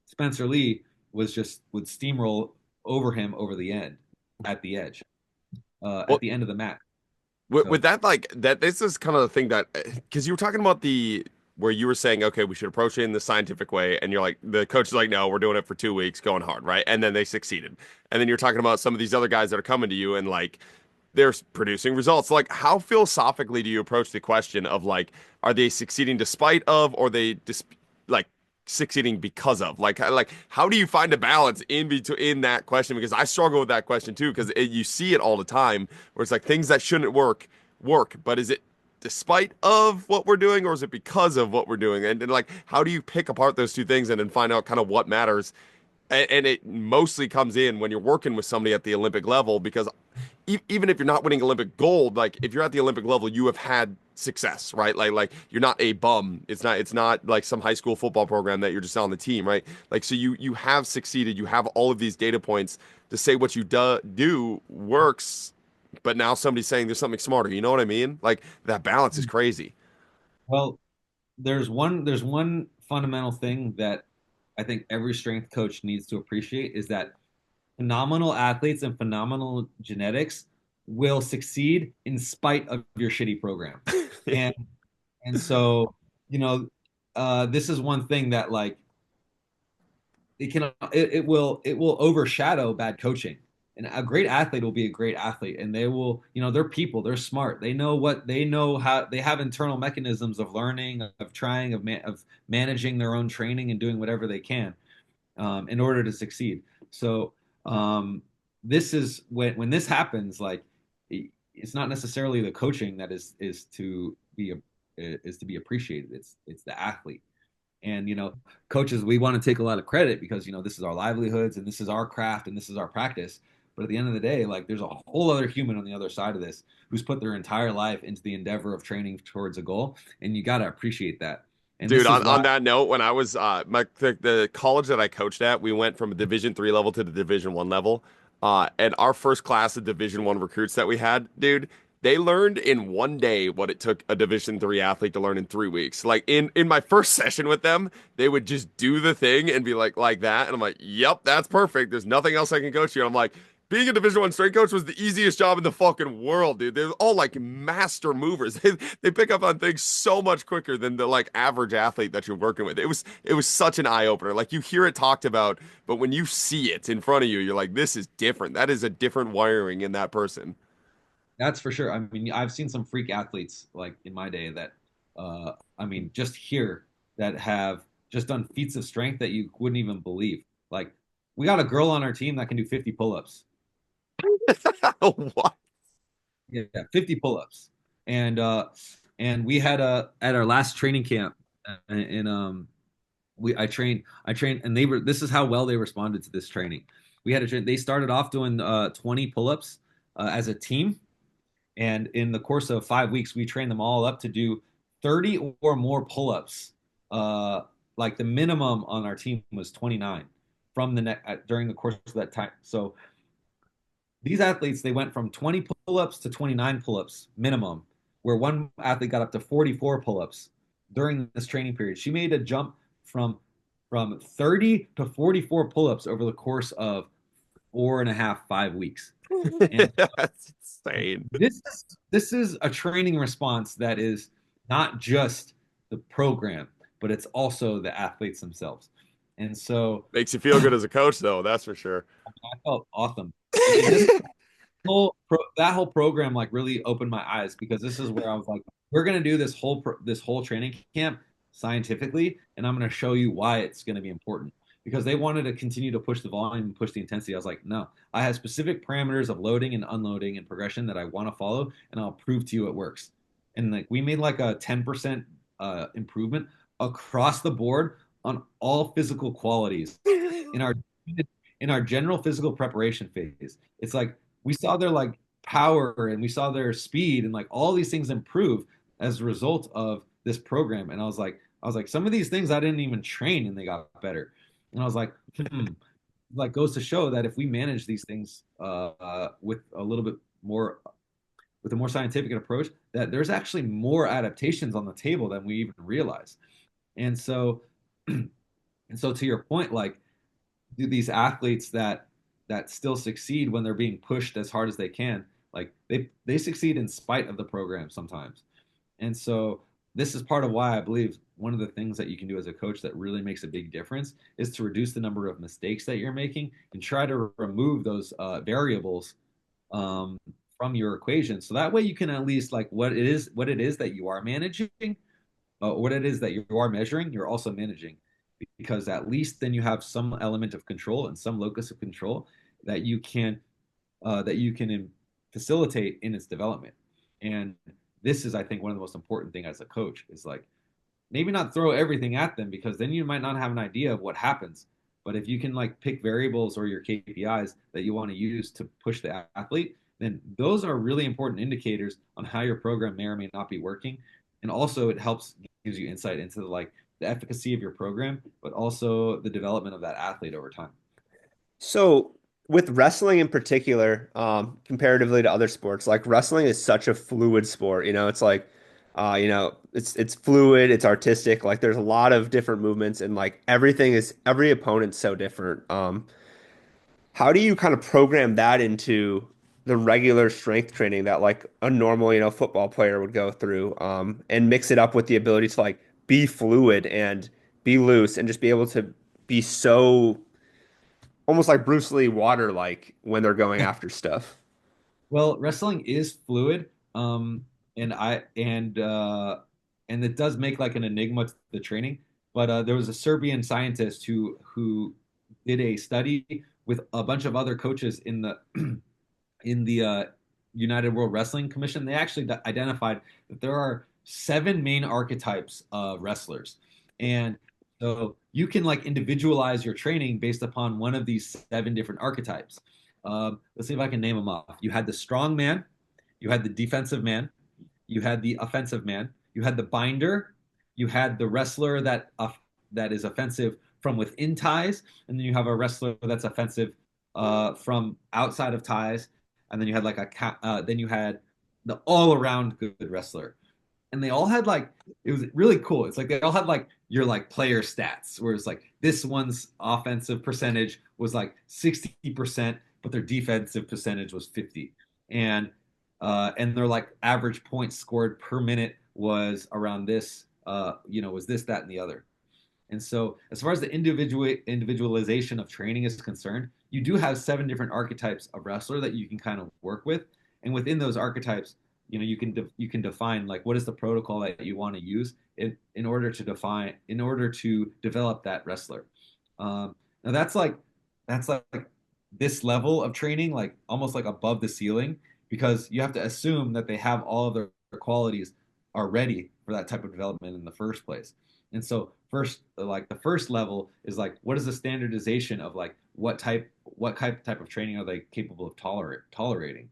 Spencer Lee would steamroll over him over the end at the edge at Well, the end of the match. with So that, like that, this is kind of the thing that because you were talking about the where you were saying, okay, we should approach it in the scientific way, and you're like, the coach is like, no, we're doing it for 2 weeks, going hard, right? And then they succeeded, and then you're talking about some of these other guys that are coming to you, and like they're producing results. Like, how philosophically do you approach the question of like, are they succeeding despite of, or like succeeding because of? Like how do you find a balance in between in that question? Because I struggle with that question too, because you see it all the time, where it's like things that shouldn't work, but is it despite of what we're doing, or is it because of what we're doing? And like, how do you pick apart those two things and then find out kind of what matters? And it mostly comes in when you're working with somebody at the Olympic level, because even if you're not winning Olympic gold, like if you're at the Olympic level, you have had success, right? Like you're not a bum. It's not like some high school football program that you're just on the team, right? Like so you have succeeded. You have all of these data points to say what you do works, but now somebody's saying there's something smarter. You know what I mean? Like that balance is crazy. well, there's one fundamental thing that I think every strength coach needs to appreciate is that phenomenal athletes and phenomenal genetics will succeed in spite of your shitty program. And and so, you know, this is one thing that like it will overshadow bad coaching. And a great athlete will be a great athlete, and they will, they're people, they're smart, they know how they have internal mechanisms of learning, of trying, of managing their own training and doing whatever they can in order to succeed. So this is when this happens, like it's not necessarily the coaching that is to be appreciated. It's the athlete. And coaches, we want to take a lot of credit because this is our livelihoods and this is our craft and this is our practice. But at the end of the day, like there's a whole other human on the other side of this who's put their entire life into the endeavor of training towards a goal, and you got to appreciate that. And Dude, this is on why. that note, when I was the college that I coached at, we went from a Division 3 level to the Division 1 level. And our first class of Division 1 recruits that we had, dude, they learned in one day what it took a Division 3 athlete to learn in 3 weeks. Like in my first session with them, they would just do the thing and be like that, and I'm like, "Yep, that's perfect. There's nothing else I can coach you." And I'm like, being a Division 1 strength coach was the easiest job in the fucking world, dude. They're all like master movers. They pick up on things so much quicker than the like average athlete that you're working with. It was such an eye opener. Like you hear it talked about, but when you see it in front of you, you're like, this is different. That is a different wiring in that person. That's for sure. I mean, I've seen some freak athletes like in my day that, I mean, just here that have just done feats of strength that you wouldn't even believe. Like, we got a girl on our team that can do 50 pull-ups. What? Yeah, 50 pull-ups. And we had at our last training camp, and I trained, and this is how well they responded to this training. We had a train. They started off doing 20 pull-ups as a team, and in the course of 5 weeks, we trained them all up to do 30 or more pull-ups. Like the minimum on our team was 29 from the during the course of that time. So these athletes, they went from 20 pull-ups to 29 pull-ups minimum, where one athlete got up to 44 pull-ups during this training period. She made a jump from 30 to 44 pull-ups over the course of 4.5, 5 weeks. And That's insane. this is a training response that is not just the program, but it's also the athletes themselves. And so Makes you feel good as a coach, though. That's for sure. I felt awesome. And this that whole program like really opened my eyes, because this is where I was like, we're gonna do this whole training camp scientifically, and I'm gonna show you why it's gonna be important. Because they wanted to continue to push the volume and push the intensity. I was like, no, I have specific parameters of loading and unloading and progression that I want to follow, and I'll prove to you it works. And like we made like a 10% improvement across the board on all physical qualities in our general physical preparation phase. It's like we saw their like power, and we saw their speed, and like all these things improve as a result of this program. And I was like, some of these things I didn't even train, and they got better. And I was like, like goes to show that if we manage these things with a little bit more, with a more scientific approach, that there's actually more adaptations on the table than we even realize. And so, and so to your point, like these athletes that still succeed when they're being pushed as hard as they can, like they succeed in spite of the program sometimes. And so this is part of why I believe one of the things that you can do as a coach that really makes a big difference is to reduce the number of mistakes that you're making and try to remove those variables from your equation. So that way you can at least like what it is that you are managing, what it is that you are measuring, you're also managing, because at least then you have some element of control and some locus of control that you can facilitate in its development. And this is, I think, one of the most important thing as a coach is like maybe not throw everything at them, because then you might not have an idea of what happens. But if you can like pick variables or your KPIs that you want to use to push the athlete, then those are really important indicators on how your program may or may not be working. And also it helps gives you insight into the efficacy of your program, but also the development of that athlete over time. So, with wrestling in particular, comparatively to other sports, like wrestling is such a fluid sport. It's like, it's fluid, it's artistic. Like there's a lot of different movements, and like every opponent's so different. How do you kind of program that into the regular strength training that like a normal, football player would go through, and mix it up with the ability to like be fluid and be loose and just be able to be so almost like Bruce Lee water like when they're going after stuff. Well, wrestling is fluid, and and it does make like an enigma to the training. But there was a Serbian scientist who did a study with a bunch of other coaches in the in the United World Wrestling Commission. They actually identified that there are seven main archetypes of wrestlers, and so you can like individualize your training based upon one of these seven different archetypes. Let's see if I can name them off. You had the strong man, you had the defensive man, you had the offensive man, you had the binder, you had the wrestler that is offensive from within ties, and then you have a wrestler that's offensive from outside of ties, and then you had like then you had the all around good wrestler, and they all had like it was really cool. It's like they all had like your like player stats, where it's like this one's offensive percentage was like 60%, but their defensive percentage was 50, and and their like average points scored per minute was around this, was this, that, and the other. And so, as far as the individualization of training is concerned, you do have 7 different archetypes of wrestler that you can kind of work with, and within those archetypes, you can define like what is the protocol that you want to use in order to develop that wrestler. Now that's like this level of training, like almost like above the ceiling, because you have to assume that they have all of their qualities are ready for that type of development in the first place. And so first, like the first level is like, what is the standardization of like what type of training are they capable of tolerating,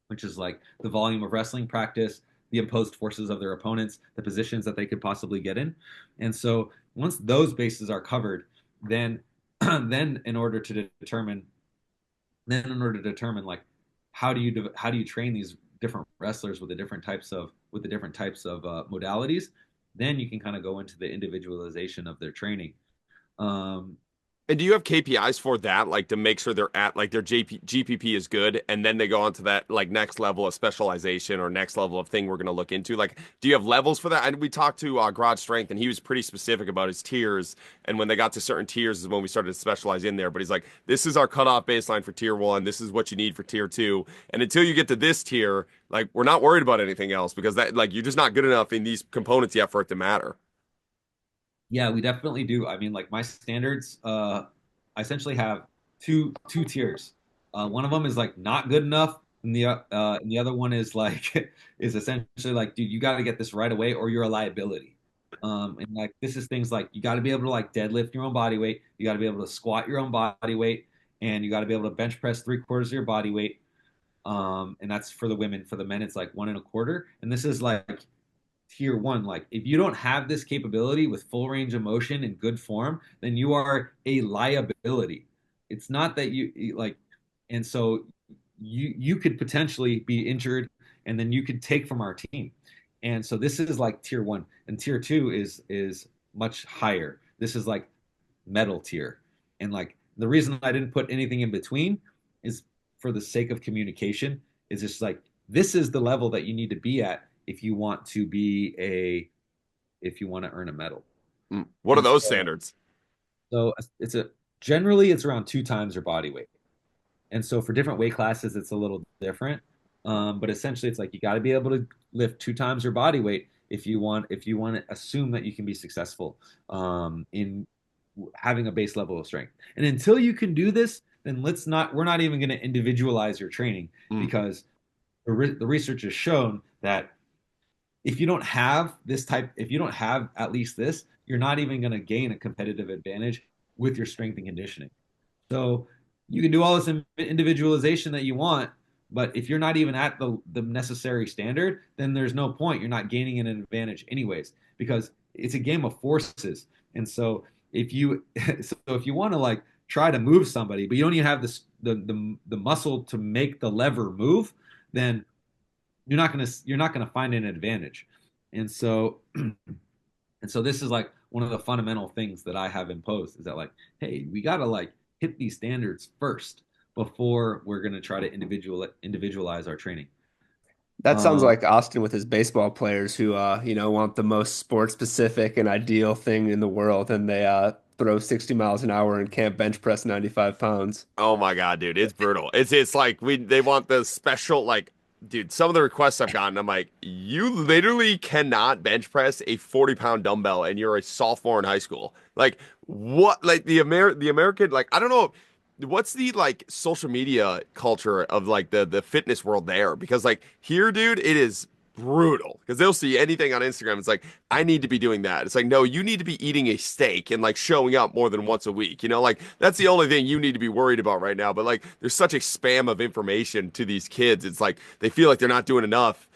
which is like the volume of wrestling practice, the imposed forces of their opponents, the positions that they could possibly get in. And so once those bases are covered, then then in order to determine like how do you train these different wrestlers with the different types of modalities, then you can kind of go into the individualization of their training. Um, And do you have KPIs for that, like to make sure they're at like their GPP is good, and then they go on to that like next level of specialization or next level of thing we're going to look into? Like, do you have levels for that? And we talked to Garage Strength, and he was pretty specific about his tiers. And when they got to certain tiers is when we started to specialize in there. But he's like, this is our cutoff baseline for tier 1. This is what you need for tier 2. And until you get to this tier, like we're not worried about anything else because that like you're just not good enough in these components yet for it to matter. Yeah, we definitely do. I mean, like my standards, I essentially have two tiers. One of them is like not good enough, and the other one is like is essentially like, dude, you got to get this right away, or you're a liability. And like this is things like you got to be able to like deadlift your own body weight, you got to be able to squat your own body weight, and you got to be able to bench press 3/4 of your body weight. And that's for the women. For the men, it's like 1 1/4. And this is like tier 1. Like if you don't have this capability with full range of motion and good form, then you are a liability. It's not that you like, and so you could potentially be injured, and then you could take from our team. And so this is like tier 1, and tier 2 is much higher. This is like metal tier. And like the reason I didn't put anything in between is for the sake of communication. Is just like this is the level that you need to be at if you want to earn a medal. What are And those so, standards? so it's a generally it's around 2 times your body weight. And so for different weight classes, it's a little different. But essentially, it's like you got to be able to lift 2 times your body weight if you want to assume that you can be successful in having a base level of strength. And until you can do this, then we're not even going to individualize your training, Mm. because the research has shown that if you don't have at least this, you're not even going to gain a competitive advantage with your strength and conditioning. So you can do all this individualization that you want, but if you're not even at the necessary standard, then there's no point. You're not gaining an advantage anyways, because it's a game of forces. And so if you want to like try to move somebody, but you don't even have the muscle to make the lever move, then you're not gonna find an advantage. And so and so this is like one of the fundamental things that I have imposed is that like, hey, we gotta like hit these standards first before we're gonna try to individualize our training. That sounds Um, like Austin with his baseball players who, want the most sport specific and ideal thing in the world, and they throw 60 miles an hour and can't bench press 95 pounds. Oh my God, dude, it's brutal. It's like they want the special like dude, some of the requests I've gotten, I'm like, you literally cannot bench press a 40-pound dumbbell and you're a sophomore in high school. Like what like the American like I don't know what's the like social media culture of like the fitness world there because like here dude it is brutal because they'll see anything on Instagram. It's like, I need to be doing that. It's like, no, you need to be eating a steak and like showing up more than once a week. You know, like that's the only thing you need to be worried about right now. But like, there's such a spam of information to these kids. It's like they feel like they're not doing enough.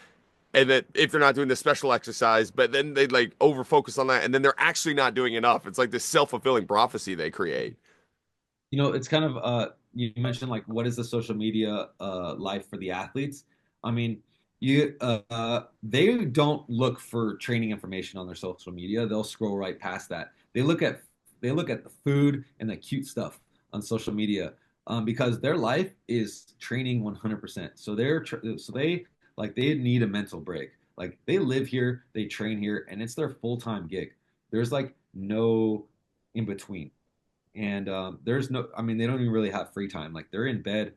And that if they're not doing the special exercise, but then they like over focus on that, and then they're actually not doing enough. It's like this self-fulfilling prophecy they create. it's kind of you mentioned like what is the social media life for the athletes? I mean, you they don't look for training information on their social media. They'll scroll right past that. They look at the food and the cute stuff on social media, because their life is training 100%. So they need a mental break. Like they live here, they train here, and it's their full-time gig. There's like no in between. And there's no, I mean, they don't even really have free time. Like they're in bed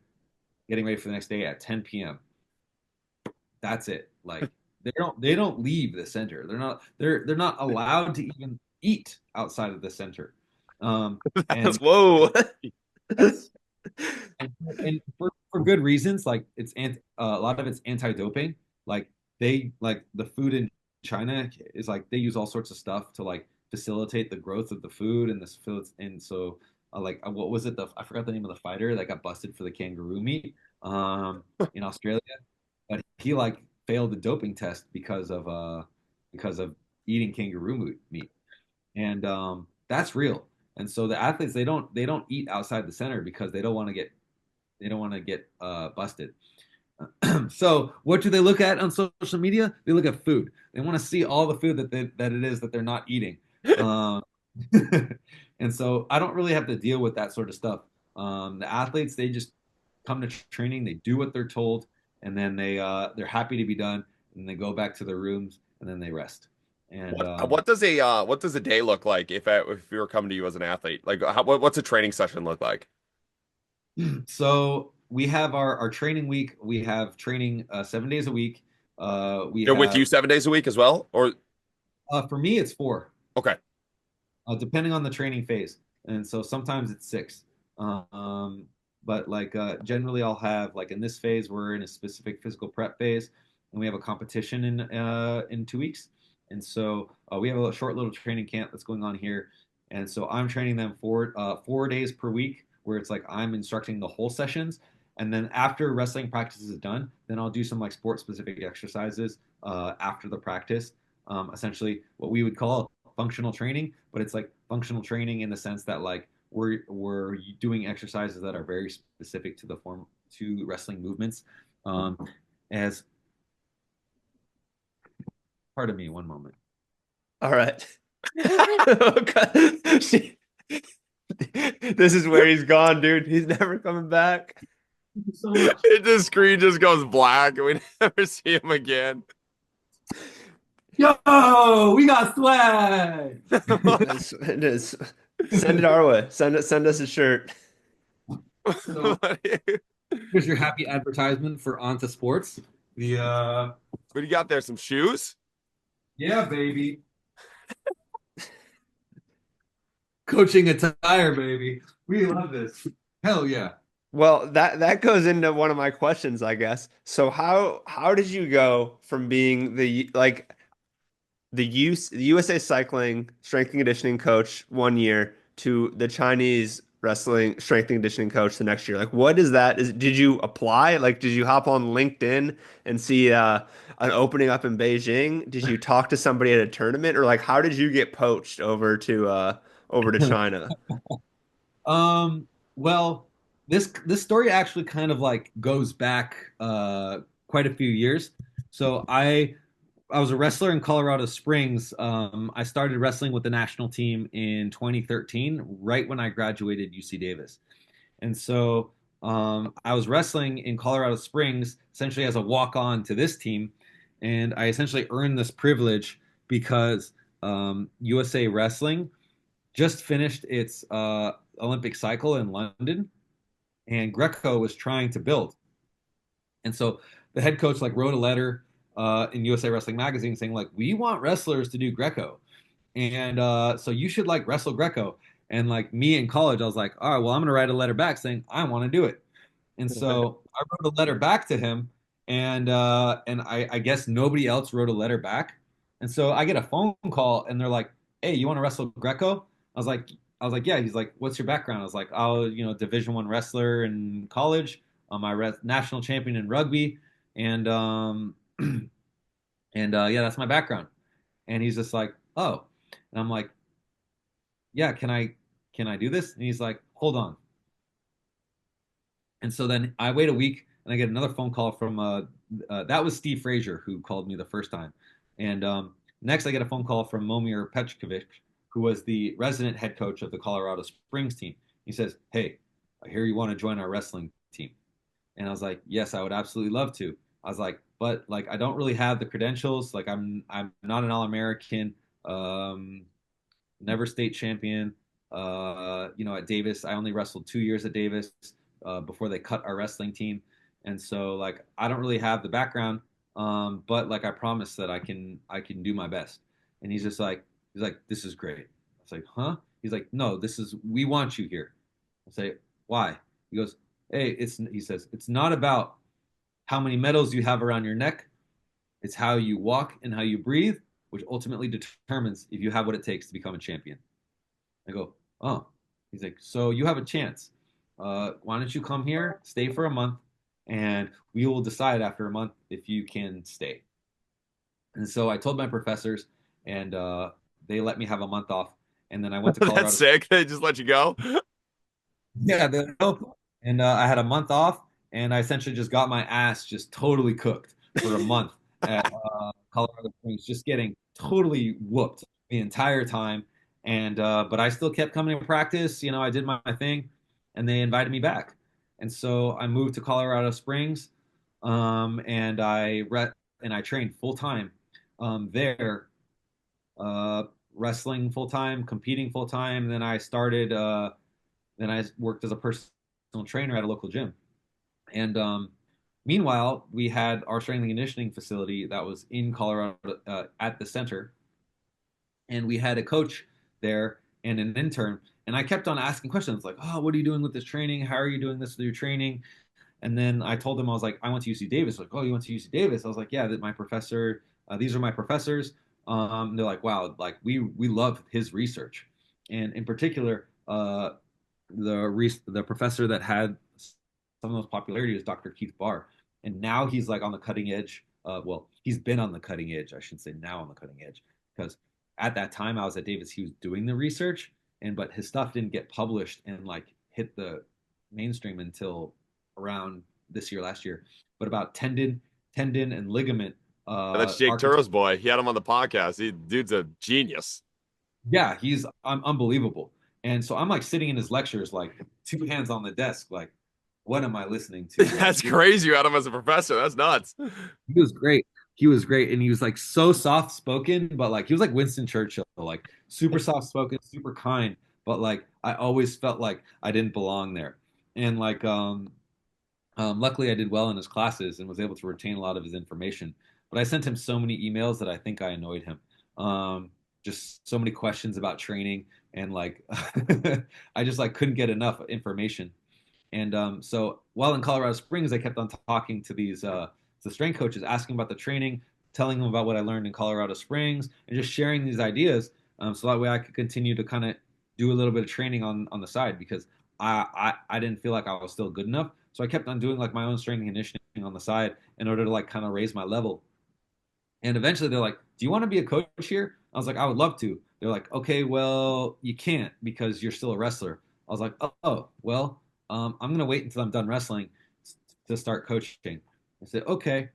getting ready for the next day at 10 p.m. That's it. Like they don't leave the center. They're not allowed to even eat outside of the center. And Whoa. and for good reasons. Like a lot of it's anti-doping. Like like the food in China is like they use all sorts of stuff to like facilitate the growth of the food and this food. And so what was it? I forgot the name of the fighter that got busted for the kangaroo meat in Australia, but he like failed the doping test because of eating kangaroo meat. And that's real. And so the athletes they don't eat outside the center because they don't want to get busted. So what do they look at on social media? They look at food. They want to see all the food that it is that they're not eating. Um, and so I don't really have to deal with that sort of stuff. The athletes they just come to training, they do what they're told, and then they're happy to be done, and they go back to their rooms, and then they rest. And What does a day look like if we were coming to you as an athlete? Like what's a training session look like? So we have our training week. We have training 7 days a week. We They're with you have 7 days a week as well? Or for me it's four, okay. depending on the training phase, and so sometimes it's six. Um, but like generally, I'll have like in this phase we're in a specific physical prep phase, and we have a competition in 2 weeks, and so we have a short little training camp that's going on here, and so I'm training them 4 days per week, where it's like I'm instructing the whole sessions, and then after wrestling practice is done, then I'll do some like sport specific exercises after the practice, essentially what we would call functional training, but it's like functional training in the sense that like we're doing exercises that are very specific to wrestling movements. As Pardon me, one moment. All right. Okay. This is where he's gone, dude. He's never coming back. Thank you so much. The screen just goes black and we never see him again. Yo, we got swag. It is. Send it our way. Send us a shirt. So here's your happy advertisement for Onto Sports. What do you got there? Some shoes? Yeah, baby. Coaching attire, baby. We love this. Hell yeah. Well, that goes into one of my questions, I guess. So how did you go from being the USA Cycling strength and conditioning coach 1 year to the Chinese wrestling strength and conditioning coach the next year? Like, what is that? Did you apply? Like, did you hop on LinkedIn and see an opening up in Beijing? Did you talk to somebody at a tournament, or like, how did you get poached over to China? Well, this story actually kind of like goes back quite a few years. So I was a wrestler in Colorado Springs. I started wrestling with the national team in 2013, right when I graduated UC Davis. And so I was wrestling in Colorado Springs essentially as a walk-on to this team, and I essentially earned this privilege because USA Wrestling just finished its Olympic cycle in London, and Greco was trying to build. And so the head coach like wrote a letter in USA Wrestling Magazine saying like, we want wrestlers to do Greco, and so you should like wrestle Greco. And like me in college, I was like, all right, well, I'm gonna write a letter back saying I want to do it. And so I wrote a letter back to him, and I guess nobody else wrote a letter back. And so I get a phone call, and they're like, "Hey, you want to wrestle Greco?" I was like, "Yeah." He's like, "What's your background?" I was like, "Oh, Division I wrestler in college. I national champion in rugby, and yeah, that's my background." And he's just like, "Oh," and I'm like, "Yeah, can I do this?" And he's like, "Hold on." And so then I wait a week and I get another phone call from that was Steve Frazier who called me the first time. And next I get a phone call from Momir Petkovic, who was the resident head coach of the Colorado Springs team. He says, "Hey, I hear you want to join our wrestling team." And I was like, "Yes, I would absolutely love to." I was like, "But like I don't really have the credentials. Like I'm not an All-American, um, never state champion. At Davis, I only wrestled 2 years at Davis before they cut our wrestling team, and so like I don't really have the background, but like I promise that I can do my best." And he's like, "This is great." I was like, "Huh?" He's like, "No, this is we want you here." I say, "Why?" He goes, "Hey, he says it's not about how many medals you have around your neck. It's how you walk and how you breathe, which ultimately determines if you have what it takes to become a champion." I go, "Oh." He's like, "So you have a chance. Why don't you come here, stay for a month, and we will decide after a month if you can stay." And so I told my professors, and they let me have a month off. And then I went to That's Colorado. sick. They just let you go. Yeah, and I had a month off, and I essentially just got my ass just totally cooked for a month at Colorado Springs, just getting totally whooped the entire time. And but I still kept coming to practice. I did my thing, and they invited me back. And so I moved to Colorado Springs, and I trained full time there, uh, wrestling full time, competing full time. And then I started. Then I worked as a personal trainer at a local gym. And meanwhile, we had our strength and conditioning facility that was in Colorado at the center, and we had a coach there and an intern. And I kept on asking questions like, "Oh, what are you doing with this training? How are you doing this with your training?" And then I told them, I was like, "I went to UC Davis." Like, "Oh, you went to UC Davis?" I was like, "Yeah, that my professor. These are my professors." They're like, "Wow, like we love his research," and in particular, the professor that had some of the most popularity is Dr. Keith Barr, and now he's like on the cutting edge. Well, he's been on the cutting edge. I should say now on the cutting edge because at that time I was at Davis. He was doing the research, but his stuff didn't get published and like hit the mainstream until around this year, last year. But about tendon and ligament That's Jake architect. Turo's boy. He had him on the podcast. Dude's a genius. Yeah, he's unbelievable. And so I'm like sitting in his lectures, like two hands on the desk, like, what am I listening to? Like, That's crazy. You had him as a professor. That's nuts. he was great. He was great. And he was like so soft spoken, but like he was like Winston Churchill, like super soft spoken, super kind. But like I always felt like I didn't belong there. And like luckily I did well in his classes and was able to retain a lot of his information. But I sent him so many emails that I think I annoyed him. Just so many questions about training and like I just like couldn't get enough information. And so while in Colorado Springs, I kept on talking to these the strength coaches, asking about the training, telling them about what I learned in Colorado Springs, and just sharing these ideas. So that way I could continue to kind of do a little bit of training on the side because I didn't feel like I was still good enough. So I kept on doing like my own strength and conditioning on the side in order to like kind of raise my level. And eventually they're like, "Do you want to be a coach here?" I was like, "I would love to." They're like, "Okay, well, you can't because you're still a wrestler." I was like, "Oh, well, I'm going to wait until I'm done wrestling to start coaching." I said, "Okay."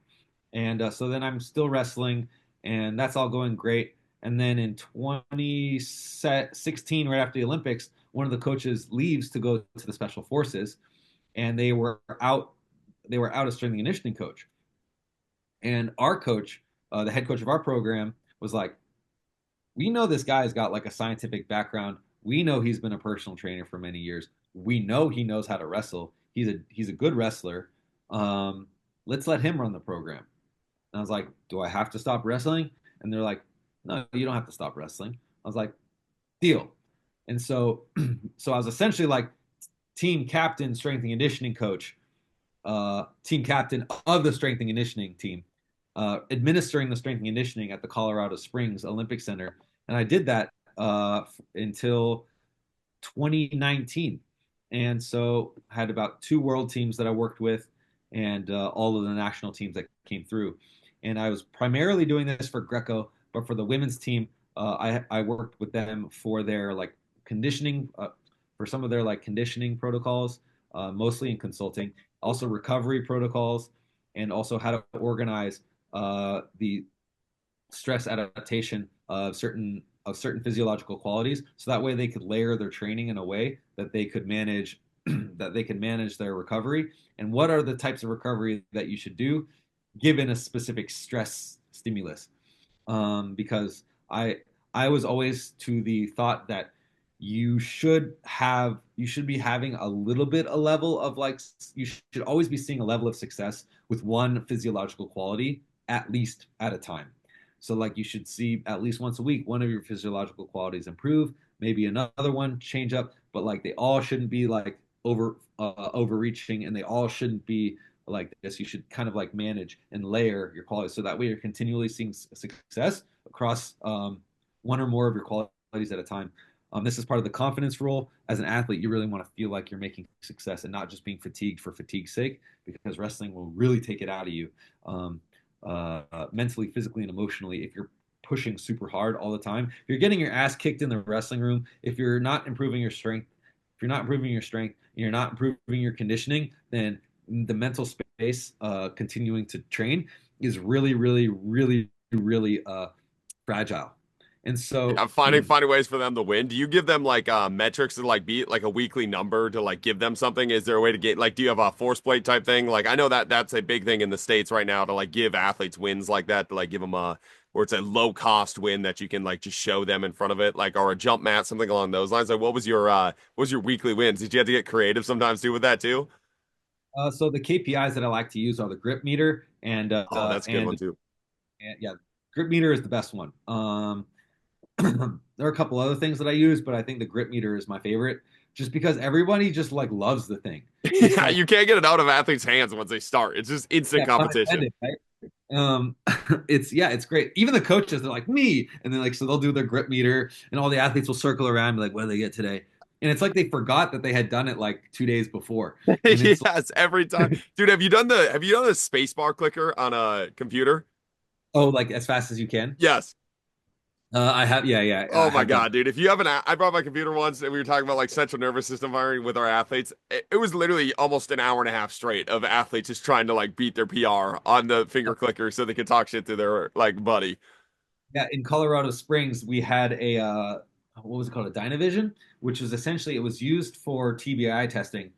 And so then I'm still wrestling, and that's all going great. And then in 2016, right after the Olympics, one of the coaches leaves to go to the special forces, and they were out. They were out a strength and conditioning coach, and our coach, the head coach of our program, was like, "We know this guy's got like a scientific background. We know he's been a personal trainer for many years. We know he knows how to wrestle. He's a good wrestler. Let's let him run the program." And I was like, "Do I have to stop wrestling?" And they're like, "No, you don't have to stop wrestling." I was like, "Deal." And so, so I was essentially like team captain, strength and conditioning coach, team captain of the strength and conditioning team, administering the strength and conditioning at the Colorado Springs Olympic Center. And I did that until 2019. And so I had about two world teams that I worked with and all of the national teams that came through. And I was primarily doing this for Greco, but for the women's team, I worked with them for their like conditioning, for some of their like conditioning protocols, mostly in consulting. Also recovery protocols, and also how to organize the stress adaptation of certain physiological qualities, so that way they could layer their training in a way that they could manage that they can manage their recovery, and what are the types of recovery that you should do given a specific stress stimulus. Because I was always to the thought that you should be having a little bit a level of like you should always be seeing a level of success with one physiological quality at least at a time. So like you should see at least once a week one of your physiological qualities improve, maybe another one change up, but like they all shouldn't be like overreaching, and they all shouldn't be like this. You should kind of like manage and layer your qualities so that way you're continually seeing success across one or more of your qualities at a time. This is part of the confidence rule. As an athlete, you really want to feel like you're making success and not just being fatigued for fatigue's sake, because wrestling will really take it out of you, mentally, physically, and emotionally if you're pushing super hard all the time. If you're getting your ass kicked in the wrestling room, if you're not improving your strength, if you're not improving your strength, and you're not improving your conditioning, then the mental space continuing to train is really, really, really, really fragile. And Yeah, so, finding ways for them to win. Do you give them like metrics to like beat, like a weekly number to like give them something? Is there a way to get like, do you have a force plate type thing? Like I know that that's a big thing in the States right now to like give athletes wins like that, to like give them a, or it's a low cost win that you can like just show them in front of it, like, or a jump mat, something along those lines. Like what was your weekly wins? Did you have to get creative sometimes too with that too? so the KPIs that I like to use are the grip meter Oh, that's a good one too. and yeah, grip meter is the best one. There are a couple other things that I use, but I think the grip meter is my favorite, just because everybody just like loves the thing. It's Yeah, like, you can't get it out of athletes' hands once they start. It's just instant yeah, pun competition. intended, right? It's yeah, it's great. Even the coaches, they're like me, and then like so they'll do their grip meter, and all the athletes will circle around, and be like, what did they get today? And it's like they forgot that they had done it like 2 days before, and it's Yes, every time. Dude, have you done the space bar clicker on a computer? oh, like as fast as you can. Yes. I have, yeah, yeah, I Oh my have done. God, dude. If you have I brought my computer once and we were talking about like central nervous system firing with our athletes. It was literally almost an hour and a half straight of athletes just trying to like beat their PR on the finger clicker so they could talk shit to their like buddy. Yeah, in Colorado Springs, we had a what was it called, a Dynavision, which was essentially it was used for TBI testing,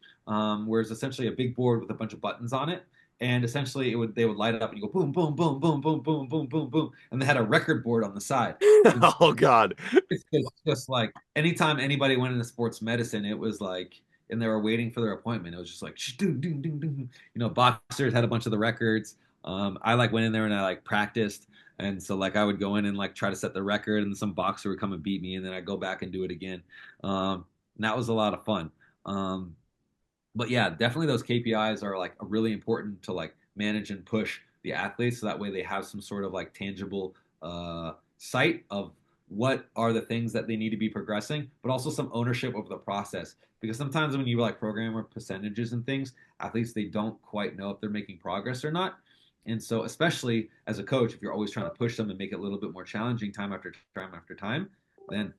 where it's essentially a big board with a bunch of buttons on it, and essentially it would they would light up and you go boom, boom, boom, boom, boom, boom, boom, boom, boom, and they had a record board on the side. And so Oh God. it's just like anytime anybody went into sports medicine, it was like, and they were waiting for their appointment. It was just like, ding, ding, ding, ding. You know, boxers had a bunch of the records. I like went in there and I like practiced. And so like I would go in and like try to set the record, and some boxer would come and beat me, and then I'd go back and do it again. And that was a lot of fun. Um, but yeah, definitely those KPIs are like really important to like manage and push the athletes, so that way they have some sort of like tangible sight of what are the things that they need to be progressing, but also some ownership over the process. Because sometimes when you like program or percentages and things, athletes they don't quite know if they're making progress or not. And so, especially as a coach, if you're always trying to push them and make it a little bit more challenging time after time after time, then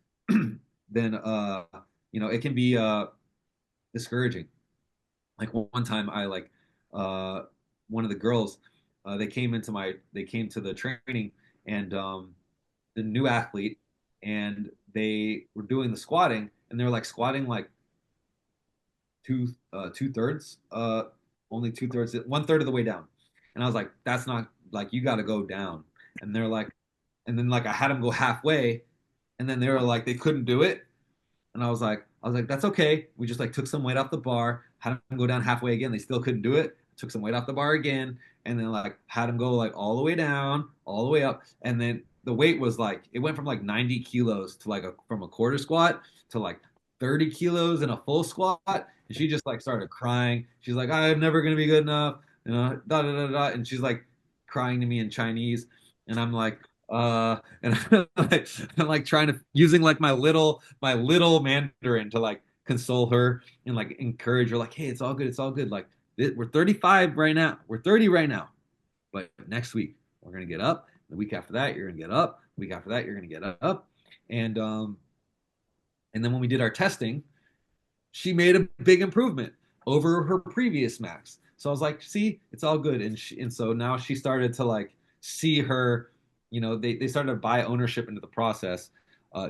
then it can be discouraging. Like one time I like uh one of the girls they came to the training, and the new athlete, and they were doing the squatting, and they were like squatting like two thirds, only two-thirds, one-third of the way down. And I was like, that's not like, you got to go down. And they're like, and then like I had them go halfway, and then they were like they couldn't do it. And I was like, that's okay. We just like took some weight off the bar, had them go down halfway again. They still couldn't do it. Took some weight off the bar again, and then like had them go like all the way down, all the way up, and then the weight was like it went from like 90 kilos to like from a quarter squat to like 30 kilos in a full squat. And she just like started crying. She's like, I'm never gonna be good enough, da da da da. And she's like crying to me in Chinese, and I'm like, and I'm like trying to using like my little Mandarin to like console her and like encourage her, like, hey, it's all good. Like we're 35 right now, we're 30 right now, but next week we're gonna get up. The week after that, you're gonna get up. The week after that, you're gonna get up. And then when we did our testing, she made a big improvement. over her previous max. So I was like, see, it's all good. And so now she started to like see her, they started to buy ownership into the process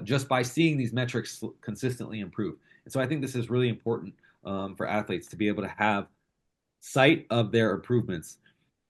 just by seeing these metrics consistently improve. And so I think this is really important for athletes to be able to have sight of their improvements.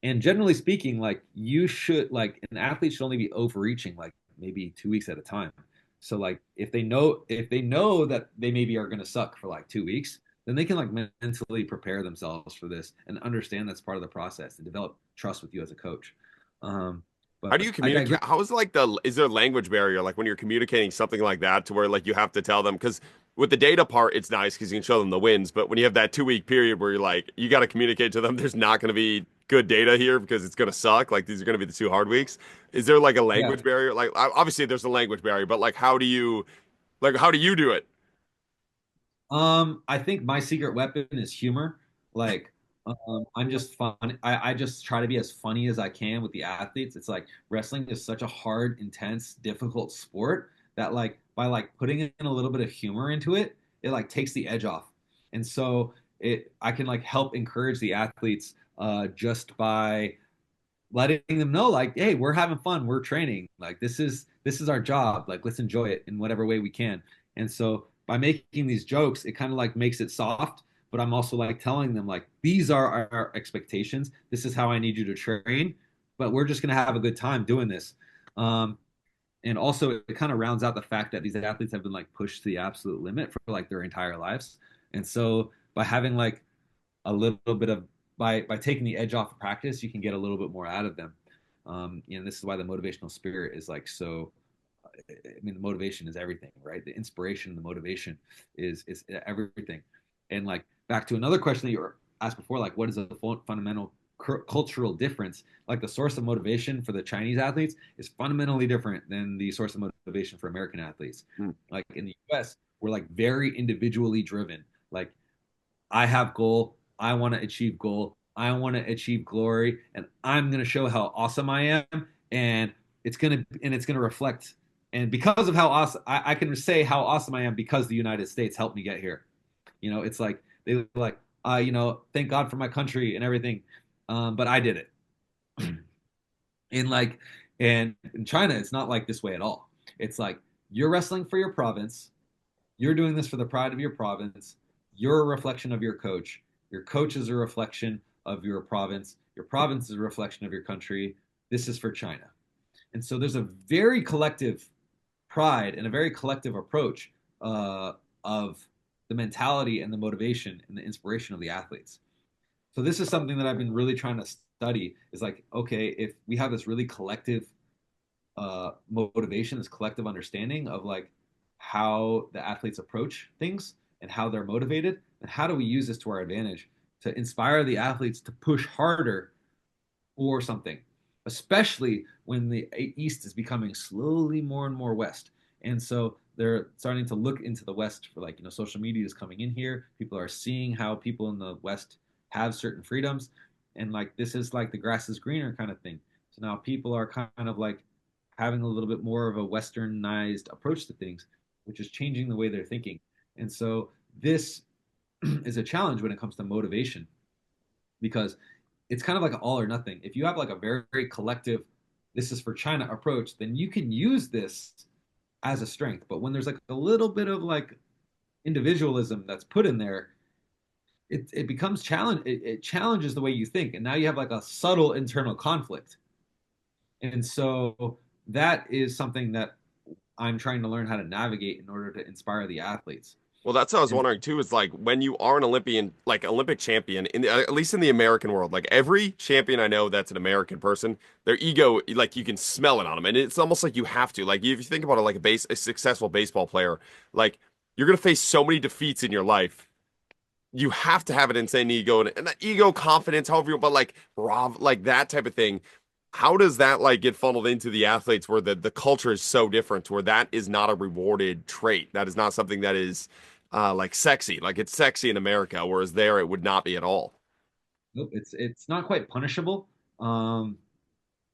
And generally speaking, like you should, like an athlete should only be overreaching like maybe 2 weeks at a time. So like if they know that they maybe are going to suck for like 2 weeks, then they can like mentally prepare themselves for this and understand that's part of the process and develop trust with you as a coach. Um, How but do you I communicate? digress. How is like is there a language barrier like when you're communicating something like that to where like you have to tell them? Because with the data part, it's nice because you can show them the wins. But when you have that 2 week period where you're like, you got to communicate to them, there's not going to be good data here because it's going to suck. Like these are going to be the 2 hard weeks. Is there like a Yeah. language barrier? Like obviously there's a language barrier, but like how do you do it? I think my secret weapon is humor. Like, I'm just fun. I just try to be as funny as I can with the athletes. It's like wrestling is such a hard, intense, difficult sport that like by like putting in a little bit of humor into it, it like takes the edge off. And so I can like help encourage the athletes just by letting them know like, hey, we're having fun, we're training, like this is our job, like let's enjoy it in whatever way we can. And so by making these jokes, it kind of like makes it soft, but I'm also like telling them like these are our expectations, this is how I need you to train, but we're just going to have a good time doing this. And also it kind of rounds out the fact that these athletes have been like pushed to the absolute limit for like their entire lives. And so by having like a little bit of by taking the edge off of practice, you can get a little bit more out of them. This is why the motivational spirit is like so. I mean, the motivation is everything, right? The inspiration, the motivation is everything. And like back to another question that you were asked before, like what is a fundamental cultural difference? Like the source of motivation for the Chinese athletes is fundamentally different than the source of motivation for American athletes. Hmm. Like in the U.S., we're like very individually driven. Like I have goal. I want to achieve goal. I want to achieve glory, and I'm going to show how awesome I am, and it's gonna reflect. And because of how awesome, I can say how awesome I am because the United States helped me get here. It's like they like, thank God for my country and everything, but I did it. in like, and in China, it's not like this way at all. It's like you're wrestling for your province. You're doing this for the pride of your province. You're a reflection of your coach. Your coach is a reflection of your province. Your province is a reflection of your country. This is for China. And so there's a very collective pride and a very collective approach of the mentality and the motivation and the inspiration of the athletes. So this is something that I've been really trying to study is like, okay, if we have this really collective motivation, this collective understanding of like how the athletes approach things and how they're motivated, and how do we use this to our advantage to inspire the athletes to push harder for something, especially when the East is becoming slowly more and more West. And so they're starting to look into the West for like, social media is coming in here. People are seeing how people in the West have certain freedoms. And like, this is like the grass is greener kind of thing. So now people are kind of like having a little bit more of a westernized approach to things, which is changing the way they're thinking. And so this is a challenge when it comes to motivation because it's kind of like an all or nothing. If you have like a very, very collective, this is for China approach, then you can use this as a strength. But when there's like a little bit of like individualism that's put in there, it becomes challenge. It challenges the way you think, and now you have like a subtle internal conflict. And so that is something that I'm trying to learn how to navigate in order to inspire the athletes. Well, that's what I was And wondering too. Is like when you are an Olympian, like Olympic champion, at least in the American world, like every champion I know that's an American person, their ego, like you can smell it on them, and it's almost like you have to. Like if you think about it, like a successful baseball player, like you're gonna face so many defeats in your life. You have to have an insane ego and that ego, confidence, however you, but like Rob, like that type of thing. How does that like get funneled into the athletes where the culture is so different, where that is not a rewarded trait? That is not something that is like sexy. Like it's sexy in America, whereas there it would not be at all. nope, it's not quite punishable, um,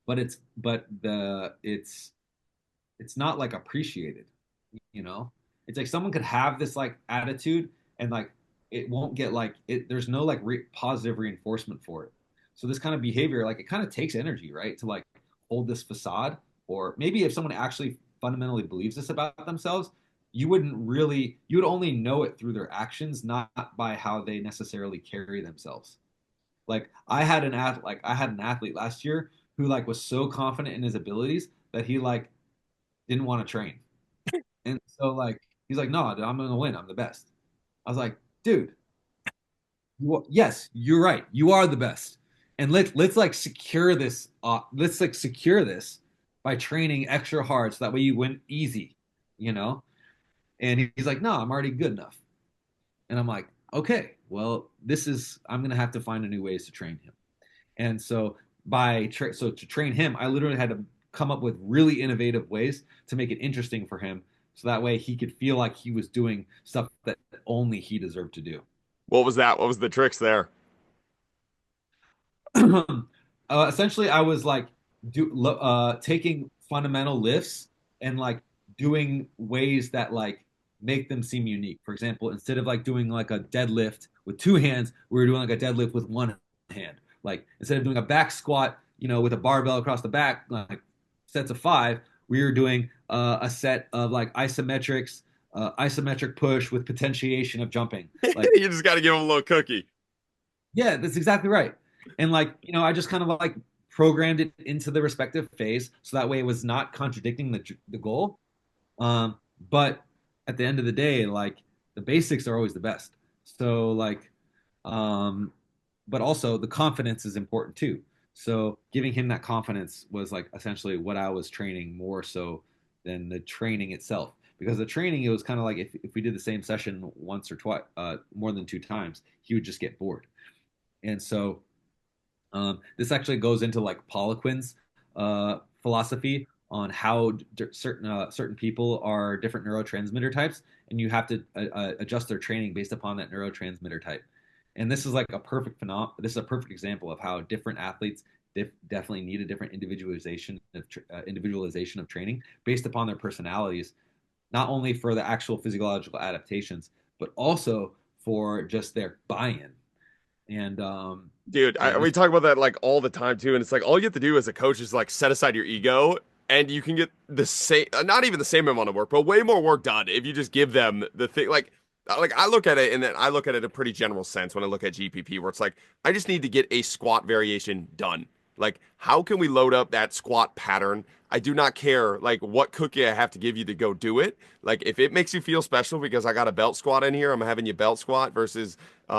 but it's not like appreciated. You know, it's like someone could have this like attitude and like it won't get like it. There's no like positive reinforcement for it. So this kind of behavior, like it kind of takes energy, right? To like hold this facade, or maybe if someone actually fundamentally believes this about themselves, you would only know it through their actions, not by how they necessarily carry themselves. Like I had an athlete last year who like was so confident in his abilities that he like didn't want to train. And so like he's like, no, dude, I'm gonna win. I'm the best. I was like, dude, yes, you're right. You are the best. And let's like secure this. Let's like secure this by training extra hard so that way you win easy, you know? And he's like, no, I'm already good enough. And I'm like, okay, well, I'm gonna have to find a new ways to train him. And so so to train him, I literally had to come up with really innovative ways to make it interesting for him, so that way he could feel like he was doing stuff that only he deserved to do. What was that? What was the tricks there? Essentially, I was like taking fundamental lifts and like doing ways that like make them seem unique. For example, instead of like doing like a deadlift with two hands, we were doing like a deadlift with one hand. Like instead of doing a back squat, with a barbell across the back, like sets of five, we were doing a set of like isometric push with potentiation of jumping. Like You just got to give him a little cookie. yeah, that's exactly right. And like, I just kind of like programmed it into the respective phase so that way it was not contradicting the goal. But at the end of the day, like the basics are always the best. So like, um, but also the confidence is important too. So giving him that confidence was like essentially what I was training more so than the training itself. Because the training, it was kind of like if we did the same session once or twice, more than two times, he would just get bored. And so this actually goes into like Poliquin's philosophy on how certain people are different neurotransmitter types, and you have to adjust their training based upon that neurotransmitter type. And this is like a perfect This is a perfect example of how different athletes definitely need a different individualization of training based upon their personalities, not only for the actual physiological adaptations, but also for just their buy-in. And Dude, yeah, we talk about that like all the time too, and it's like all you have to do as a coach is like set aside your ego, and you can get the same, not even the same amount of work, but way more work done if you just give them the thing. Like I look at it, and then I look at it in a pretty general sense when I look at GPP, where it's like I just need to get a squat variation done. Like, how can we load up that squat pattern? I do not care like what cookie I have to give you to go do it. Like if it makes you feel special because I got a belt squat in here, I'm having you belt squat versus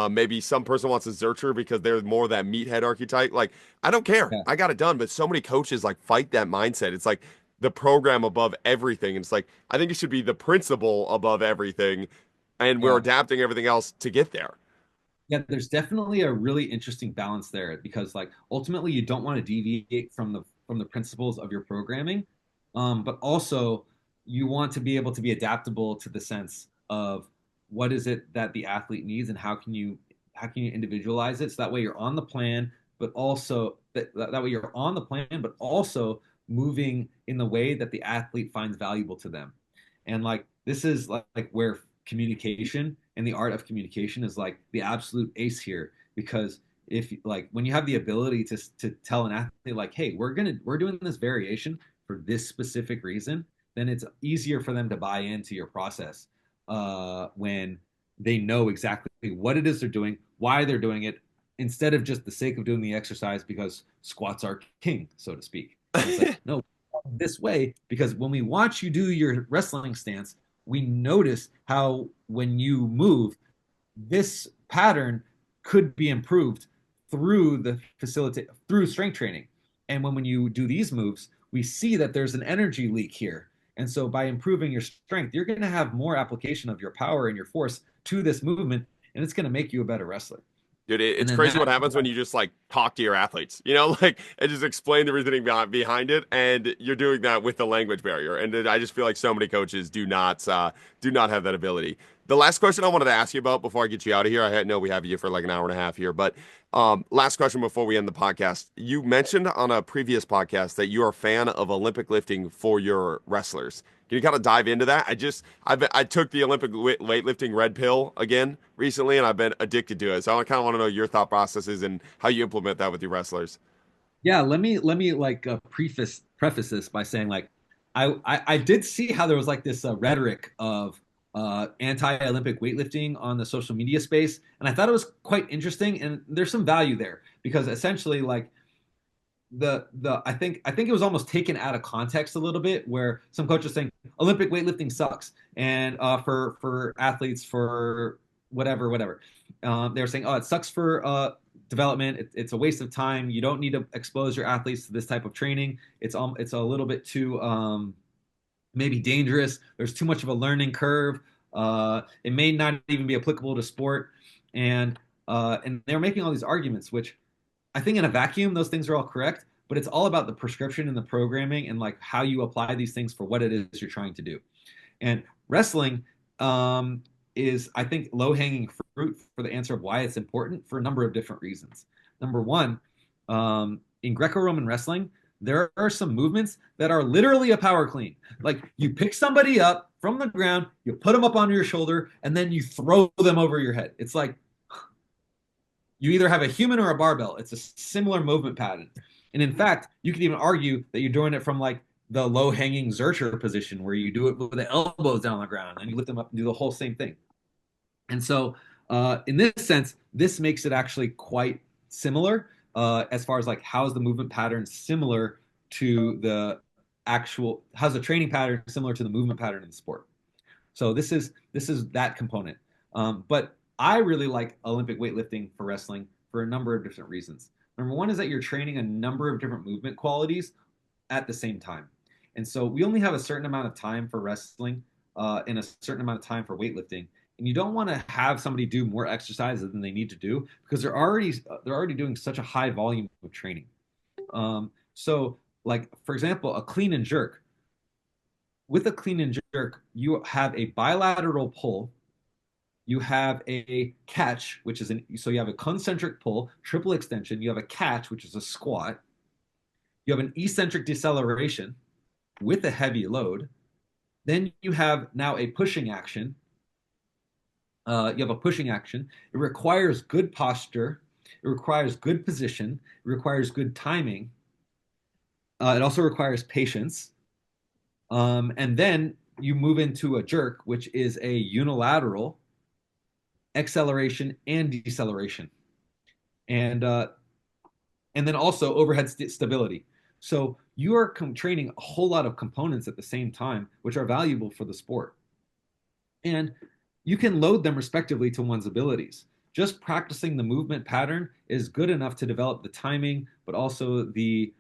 maybe some person wants a Zercher because they're more that meathead archetype. Like I don't care. yeah, I got it done. But so many coaches like fight that mindset. It's like the program above everything. And it's like I think it should be the principle above everything, and we're yeah. adapting everything else to get there. Yeah, there's definitely a really interesting balance there because like ultimately you don't want to deviate from the principles of your programming, but also you want to be able to be adaptable to the sense of what is it that the athlete needs and how can you individualize it so that way you're on the plan, but also that way you're on the plan, but also moving in the way that the athlete finds valuable to them. And like this is like where communication and the art of communication is like the absolute ace here because if like when you have the ability to tell an athlete like hey we're doing this variation for this specific reason, then it's easier for them to buy into your process when they know exactly what it is they're doing, why they're doing it, instead of just the sake of doing the exercise because squats are king, so to speak. And it's like no, this way because when we watch you do your wrestling stance, we notice how when you move, this pattern could be improved through strength training. And when you do these moves, we see that there's an energy leak here. And so by improving your strength, you're going to have more application of your power and your force to this movement, and it's going to make you a better wrestler. Dude, And it's then crazy that what happens when you just like talk to your athletes, like and just explain everything behind it, and you're doing that with the language barrier. And I just feel like so many coaches do not have that ability. The last question I wanted to ask you about before I get you out of here, know we have you for like an hour and a half here, but last question before we end the podcast. You mentioned on a previous podcast that you are a fan of Olympic lifting for your wrestlers. Can you kind of dive into that? I took the Olympic weightlifting red pill again recently, and I've been addicted to it. So I kind of want to know your thought processes and how you implement that with your wrestlers. Yeah, let me like preface this by saying like I did see how there was like this rhetoric of anti-Olympic weightlifting on the social media space, and I thought it was quite interesting, and there's some value there because essentially like the I think it was almost taken out of context a little bit where some coaches saying Olympic weightlifting sucks and for athletes for whatever they're saying oh it sucks for development it's a waste of time you don't need to expose your athletes to this type of training it's a little bit too maybe dangerous there's too much of a learning curve it may not even be applicable to sport and they're making all these arguments which I think in a vacuum, those things are all correct, but it's all about the prescription and the programming and like how you apply these things for what it is you're trying to do. And wrestling is, I think, low hanging fruit for the answer of why it's important for a number of different reasons. Number one, in Greco-Roman wrestling, there are some movements that are literally a power clean. Like you pick somebody up from the ground, you put them up on your shoulder, and then you throw them over your head. It's like you either have a human or a barbell. It's a similar movement pattern. And in fact, you could even argue that you're doing it from like the low-hanging Zercher position where you do it with the elbows down on the ground and you lift them up and do the whole same thing. And so in this sense, this makes it actually quite similar as far as like how's the movement pattern similar to the how's the training pattern similar to the movement pattern in the sport. So this is that component. But I really like Olympic weightlifting for wrestling for a number of different reasons. Number one is that you're training a number of different movement qualities at the same time. And so we only have a certain amount of time for wrestling and a certain amount of time for weightlifting. And you don't want to have somebody do more exercises than they need to do because they're already doing such a high volume of training. So like, for example, a clean and jerk. With a clean and jerk, you have a bilateral pull you have a catch, which is so you have a concentric pull, triple extension. You have a catch, which is a squat. You have an eccentric deceleration with a heavy load. Then you have now a pushing action. You have a pushing action. It requires good posture. It requires good position. It requires good timing. It also requires patience. And then you move into a jerk, which is a unilateral acceleration and deceleration, and then also overhead stability. So you are training a whole lot of components at the same time, which are valuable for the sport, and you can load them respectively to one's abilities. Just practicing the movement pattern is good enough to develop the timing, but also the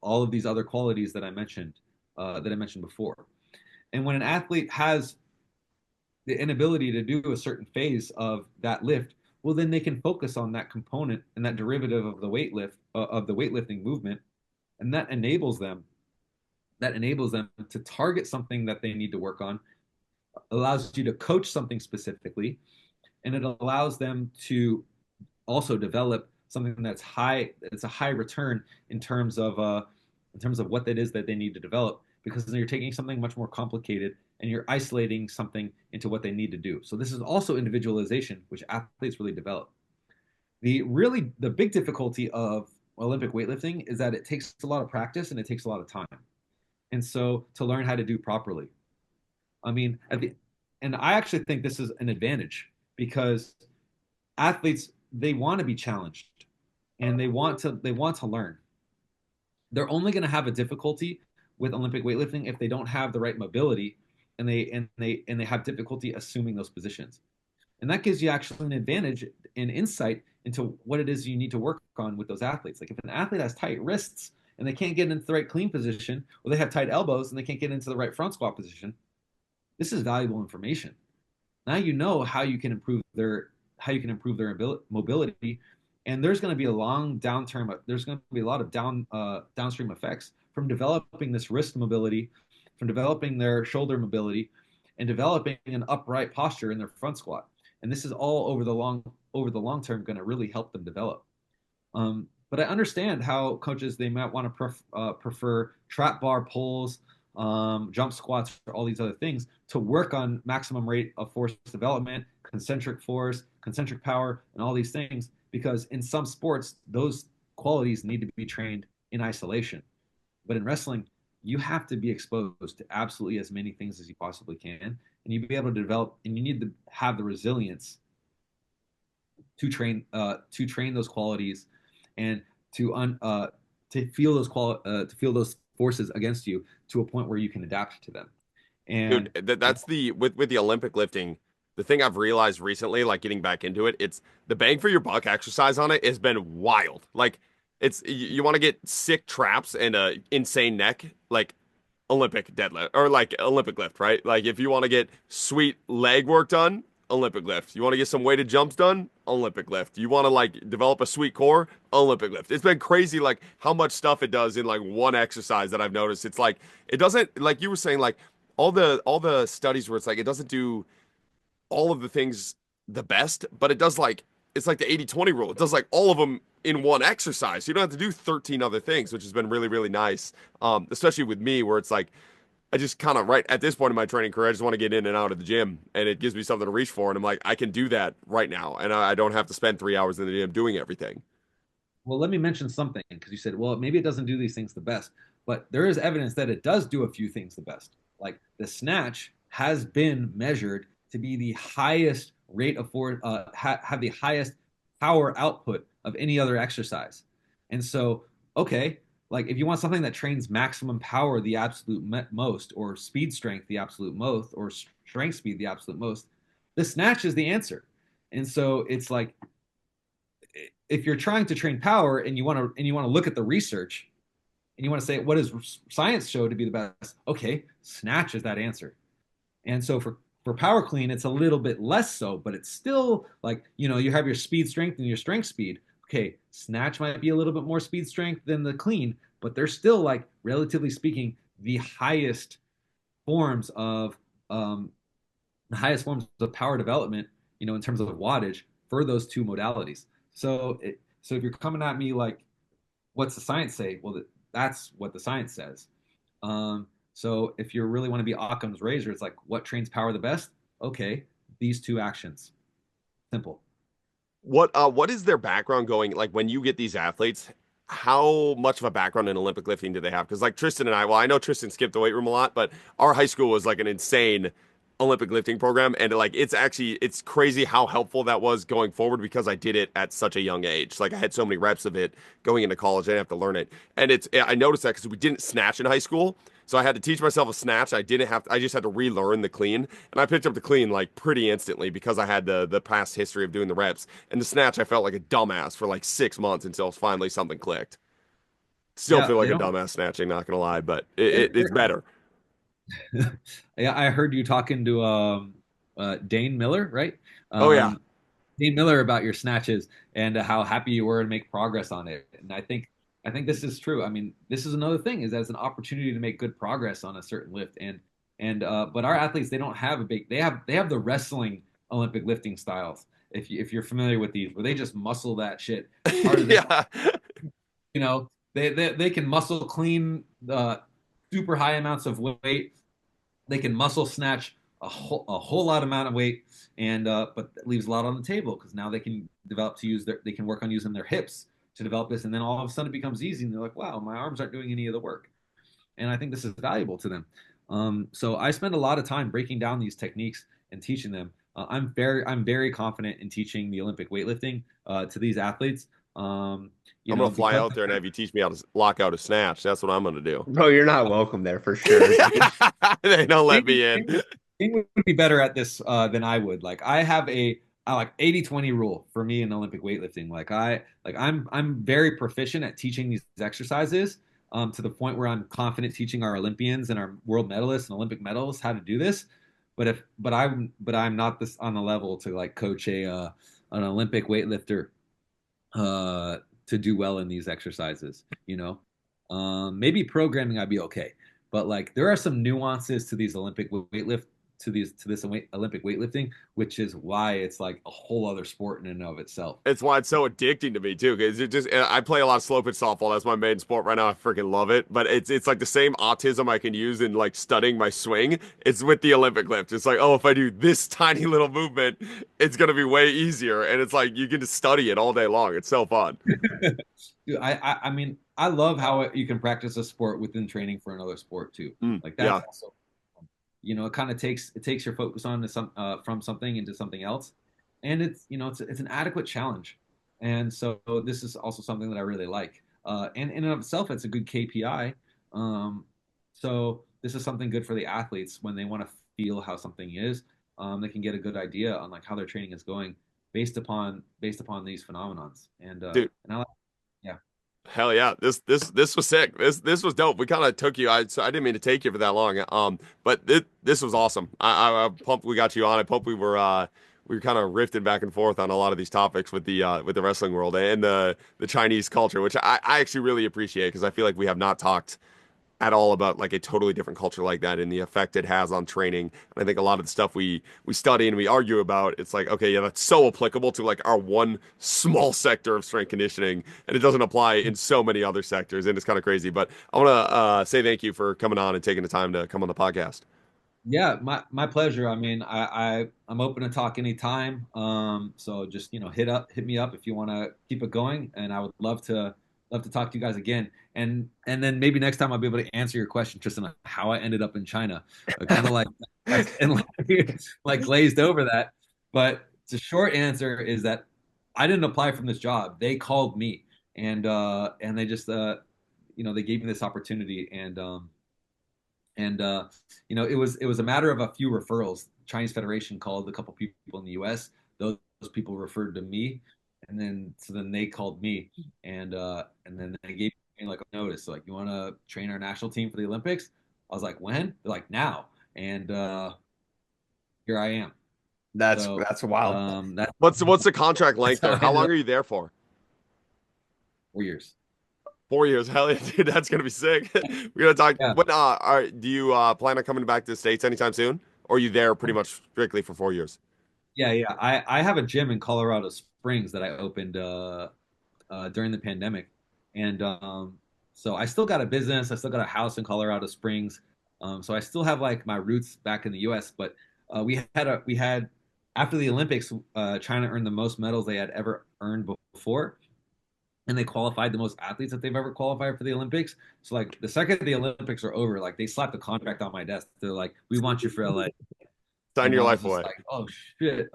all of these other qualities that I mentioned before. And when an athlete has the inability to do a certain phase of that lift, well, then they can focus on that component and that derivative of the weightlifting movement, and that enables them to target something that they need to work on, allows you to coach something specifically, and it allows them to also develop something that's high. It's a high return in terms of what that is that they need to develop, because then you're taking something much more complicated and you're isolating something into what they need to do. So this is also individualization, which athletes really develop. The big difficulty of Olympic weightlifting is that it takes a lot of practice and it takes a lot of time. And so to learn how to do properly. I mean, and I actually think this is an advantage because athletes, they want to be challenged and they want to learn. They're only going to have a difficulty with Olympic weightlifting if they don't have the right mobility and they have difficulty assuming those positions. And that gives you actually an advantage and insight into what it is you need to work on with those athletes. Like if an athlete has tight wrists and they can't get into the right clean position, or they have tight elbows and they can't get into the right front squat position, this is valuable information. Now you know how you can improve their mobility, and there's going to be a long downturn. There's going to be a lot of downstream effects from developing this wrist mobility, from developing their shoulder mobility, and developing an upright posture in their front squat. And this is all over the long term going to really help them develop. But I understand how coaches, they might want to prefer trap bar pulls jump squats, or all these other things to work on maximum rate of force development, concentric force, concentric power, and all these things. Because in some sports, those qualities need to be trained in isolation. But in wrestling, you have to be exposed to absolutely as many things as you possibly can, and you be able to develop, and you need to have the resilience to train those qualities and to feel to feel those forces against you to a point where you can adapt to them. Dude, And that's the with the Olympic lifting, the thing I've realized recently, like getting back into it, it's the bang for your buck exercise on it has been wild. Like it's you want to get sick traps and a insane neck, like Olympic deadlift or like Olympic lift, right? Like if you want to get sweet leg work done, Olympic lift. You want to get some weighted jumps done, Olympic lift. You want to like develop a sweet core, Olympic lift. It's been crazy like how much stuff it does in like one exercise that I've noticed. It's like it doesn't like you were saying like all the studies where it's like it doesn't do all of the things the best, but it does like it's like the 80-20 rule. It does like all of them in one exercise. You don't have to do 13 other things, which has been really, really nice. Especially with me, where it's like I just kind of right at this point in my training career, I just want to get in and out of the gym, and it gives me something to reach for. And I'm like, I can do that right now, and I don't have to spend 3 hours in the gym doing everything. well, let me mention something because you said, well, maybe it doesn't do these things the best, but there is evidence that it does do a few things the best. Like the snatch has been measured to be the highest rate of force, have the highest power output of any other exercise. And so, okay, like if you want something that trains maximum power the absolute most, or speed strength the absolute most, or strength speed the absolute most, the snatch is the answer. And so it's like if you're trying to train power and you want to look at the research and you want to say what does science show to be the best, okay, snatch is that answer. And so for power clean it's a little bit less so, but it's still like, you have your speed strength and your strength speed. Okay, snatch might be a little bit more speed strength than the clean, but they're still like relatively speaking forms of um, the highest forms of power development, in terms of wattage for those two modalities. So if you're coming at me like, what's the science say? Well, that's what the science says. So if you really want to be Occam's razor, it's like, what trains power the best? Okay, these two actions. Simple. What is their background going like when you get these athletes? How much of a background in Olympic lifting do they have? Because like Tristan and I, well, I know Tristan skipped the weight room a lot, but our high school was like an insane Olympic lifting program, and like it's crazy how helpful that was going forward because I did it at such a young age. Like I had so many reps of it going into college, I didn't have to learn it, and I noticed that because we didn't snatch in high school, so I had to teach myself a snatch. I just had to relearn the clean, and I picked up the clean like pretty instantly because I had the past history of doing the reps, and the snatch I felt like a dumbass for like 6 months until finally something clicked. Still Yeah, feel like they a don't. dumbass snatching, not gonna lie, but it's better. Yeah, I heard you talking to Dane Miller, right? Oh yeah. Um, Dane Miller about your snatches and how happy you were to make progress on it. And I think this is true. I mean, this is another thing is as an opportunity to make good progress on a certain lift. And but our athletes they don't have a big they have the wrestling Olympic lifting styles. If you're familiar with these, where they just muscle that shit harder than Yeah. they can muscle clean super high amounts of weight. They can muscle snatch a whole lot amount of weight, and but that leaves a lot on the table because now they can develop to use they can work on using their hips to develop this, and then all of a sudden it becomes easy, and they're like, wow, my arms aren't doing any of the work, and I think this is valuable to them. So I spend a lot of time breaking down these techniques and teaching them. I'm very confident in teaching the Olympic weightlifting to these athletes. I'm gonna fly Because out there and have you teach me how to lock out a snatch. That's what I'm gonna do. Bro, you're not welcome there for sure. They don't let me in. Dane would be better at this than I would. Like I have I like 80-20 rule for me in Olympic weightlifting. I'm very proficient at teaching these exercises to the point where I'm confident teaching our Olympians and our world medalists and Olympic medalists how to do this. But I'm not this on the level to like coach an Olympic weightlifter to do well in these exercises. Maybe programming I'd be okay, but like there are some nuances to these Olympic to this Olympic weightlifting, which is why it's like a whole other sport in and of itself. It's why it's so addicting to me too, because it just I play a lot of slow pitch softball. That's my main sport right now. I freaking love it. But it's like the same autism I can use in like studying my swing. It's with the Olympic lift. It's like, oh, if I do this tiny little movement, it's gonna be way easier. And it's like you can just study it all day long. It's so fun. Dude, I mean, I love how you can practice a sport within training for another sport too. Like that's Yeah. also, it kind of takes your focus on to from something into something else, and it's an adequate challenge, and so this is also something that I really like. And in and of itself, it's a good KPI. So this is something good for the athletes when they want to feel how something is. They can get a good idea on like how their training is going based upon these phenomenons. Dude. And I like, yeah. Hell yeah. This was sick. This was dope. We kind of took you. So I didn't mean to take you for that long. But this was awesome. I'm pumped we got you on. I pumped we were kind of rifting back and forth on a lot of these topics with the wrestling world and the Chinese culture, which I actually really appreciate because I feel like we have not talked at all about like a totally different culture like that and the effect it has on training. And I think a lot of the stuff we study and we argue about, it's like, okay, yeah, that's so applicable to like our one small sector of strength conditioning, and it doesn't apply in so many other sectors, and it's kind of crazy. But I want to say thank you for coming on and taking the time to come on the podcast. Yeah, my pleasure. I mean, I'm open to talk anytime. So just hit me up if you want to keep it going, and I would love to talk to you guys again. And then maybe next time I'll be able to answer your question, Tristan, how I ended up in China. Kind of like glazed over that. But the short answer is that I didn't apply from this job. They called me, and they just they gave me this opportunity, and it was a matter of a few referrals. Chinese Federation called a couple people in the U.S. Those people referred to me, and then they called me, and then they gave me like a notice, like, you want to train our national team for the Olympics? I was like, when? They're like, now, and here I am. So That's wild. that's What's the contract length how there? I How ended long up are you there for? 4 years. 4 years. Hell yeah, dude, that's gonna be sick. We're gonna talk. Yeah. What do you plan on coming back to the States anytime soon? Or are you there pretty much strictly for 4 years? Yeah. I have a gym in Colorado Springs that I opened during the pandemic, and so I still got a business. I still got a house in Colorado Springs. So I still have like my roots back in the U.S. But we had after the Olympics, China earned the most medals they had ever earned before, and they qualified the most athletes that they've ever qualified for the Olympics. So like the second the Olympics are over, like they slapped a contract on my desk. They're like, "We want you for LA," Sign and your I was life just away. like, "Oh shit,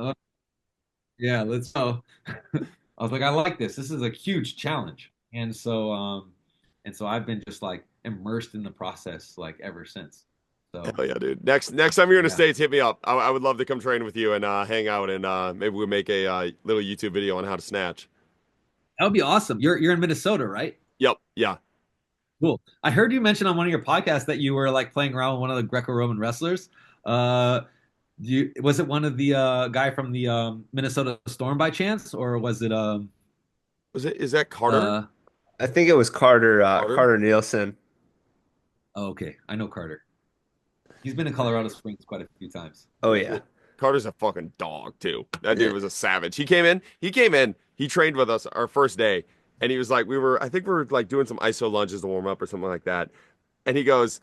yeah, let's go." I was like, I like this. This is a huge challenge, and so I've been just like immersed in the process like ever since. So Hell yeah, dude. Next time you're in the yeah, States, hit me up. I would love to come train with you and hang out and maybe we'll make a little YouTube video on how to snatch. that would be awesome. You're in Minnesota, right? Yep. Yeah. Cool. I heard you mention on one of your podcasts that you were like playing around with one of the Greco-Roman wrestlers. Uh, was it one of the guy from the Minnesota Storm by chance, or was it Is that Carter? uh I think it was Carter? Carter Nielsen. oh, okay, I know Carter. He's been in Colorado Springs quite a few times. Oh yeah. Carter's a fucking dog too. That Yeah. dude was a savage. He trained with us our first day, and he was like, I think we were like doing some ISO lunges to warm up or something like that. And he goes,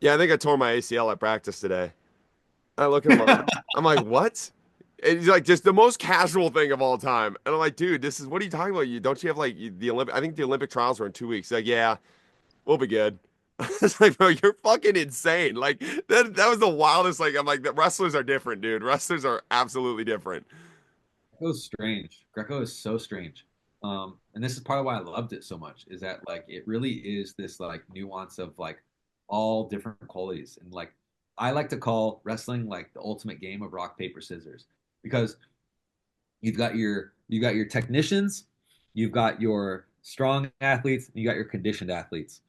"Yeah, I think I tore my ACL at practice today." I look at him, I'm like, "What?" And he's like, just the most casual thing of all time. And I'm like, "Dude, what are you talking about? Don't you have like the Olympic? I think the Olympic trials were in 2 weeks." He's like, "Yeah, we'll be good." It's like, bro, you're fucking insane. Like that was the wildest. Like, I'm like, the wrestlers are different, dude. Wrestlers are absolutely different. Greco's strange. Greco is so strange. And this is part of why I loved it so much, is that like it really is this like nuance of like all different qualities. And like I like to call wrestling like the ultimate game of rock, paper, scissors. Because you've got your technicians, you've got your strong athletes, and you got your conditioned athletes.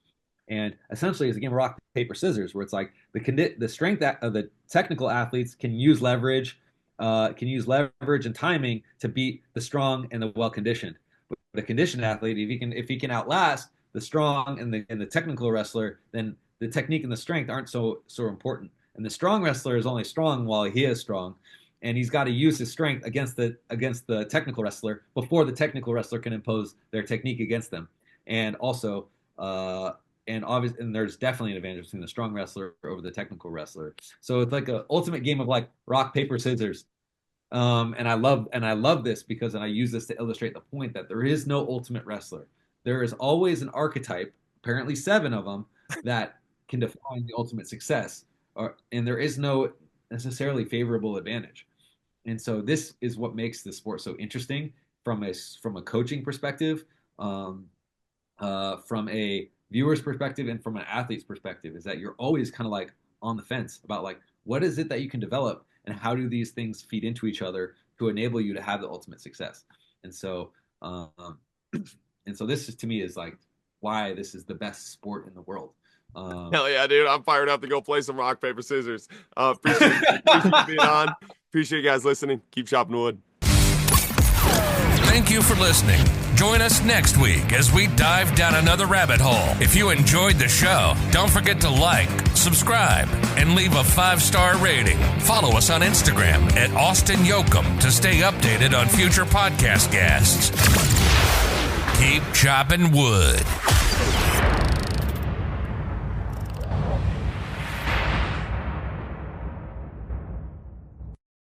And essentially, it's a game of rock, paper, scissors, where it's like the strength of the technical athletes can use leverage and timing to beat the strong and the well conditioned. But the conditioned athlete, if he can outlast the strong and the technical wrestler, then the technique and the strength aren't so important. And the strong wrestler is only strong while he is strong, and he's got to use his strength against the technical wrestler before the technical wrestler can impose their technique against them. And also, and there's definitely an advantage between the strong wrestler over the technical wrestler. So it's like an ultimate game of like rock, paper, scissors. And I love this because, and I use this to illustrate the point that there is no ultimate wrestler. There is always an archetype, apparently 7 of them, that can define the ultimate success. And there is no necessarily favorable advantage. And so this is what makes the sport so interesting from a coaching perspective, from a viewer's perspective, and from an athlete's perspective, is that you're always kind of like on the fence about like, what is it that you can develop and how do these things feed into each other to enable you to have the ultimate success? And so, this is, to me, is like why this is the best sport in the world. Hell yeah, dude. I'm fired up to go play some rock, paper, scissors. Appreciate you being on. Appreciate you guys listening. Keep chopping wood. Thank you for listening. Join us next week as we dive down another rabbit hole. If you enjoyed the show, don't forget to like, subscribe, and leave a 5-star rating. Follow us on Instagram at Austin Yoakum to stay updated on future podcast guests. Keep chopping wood.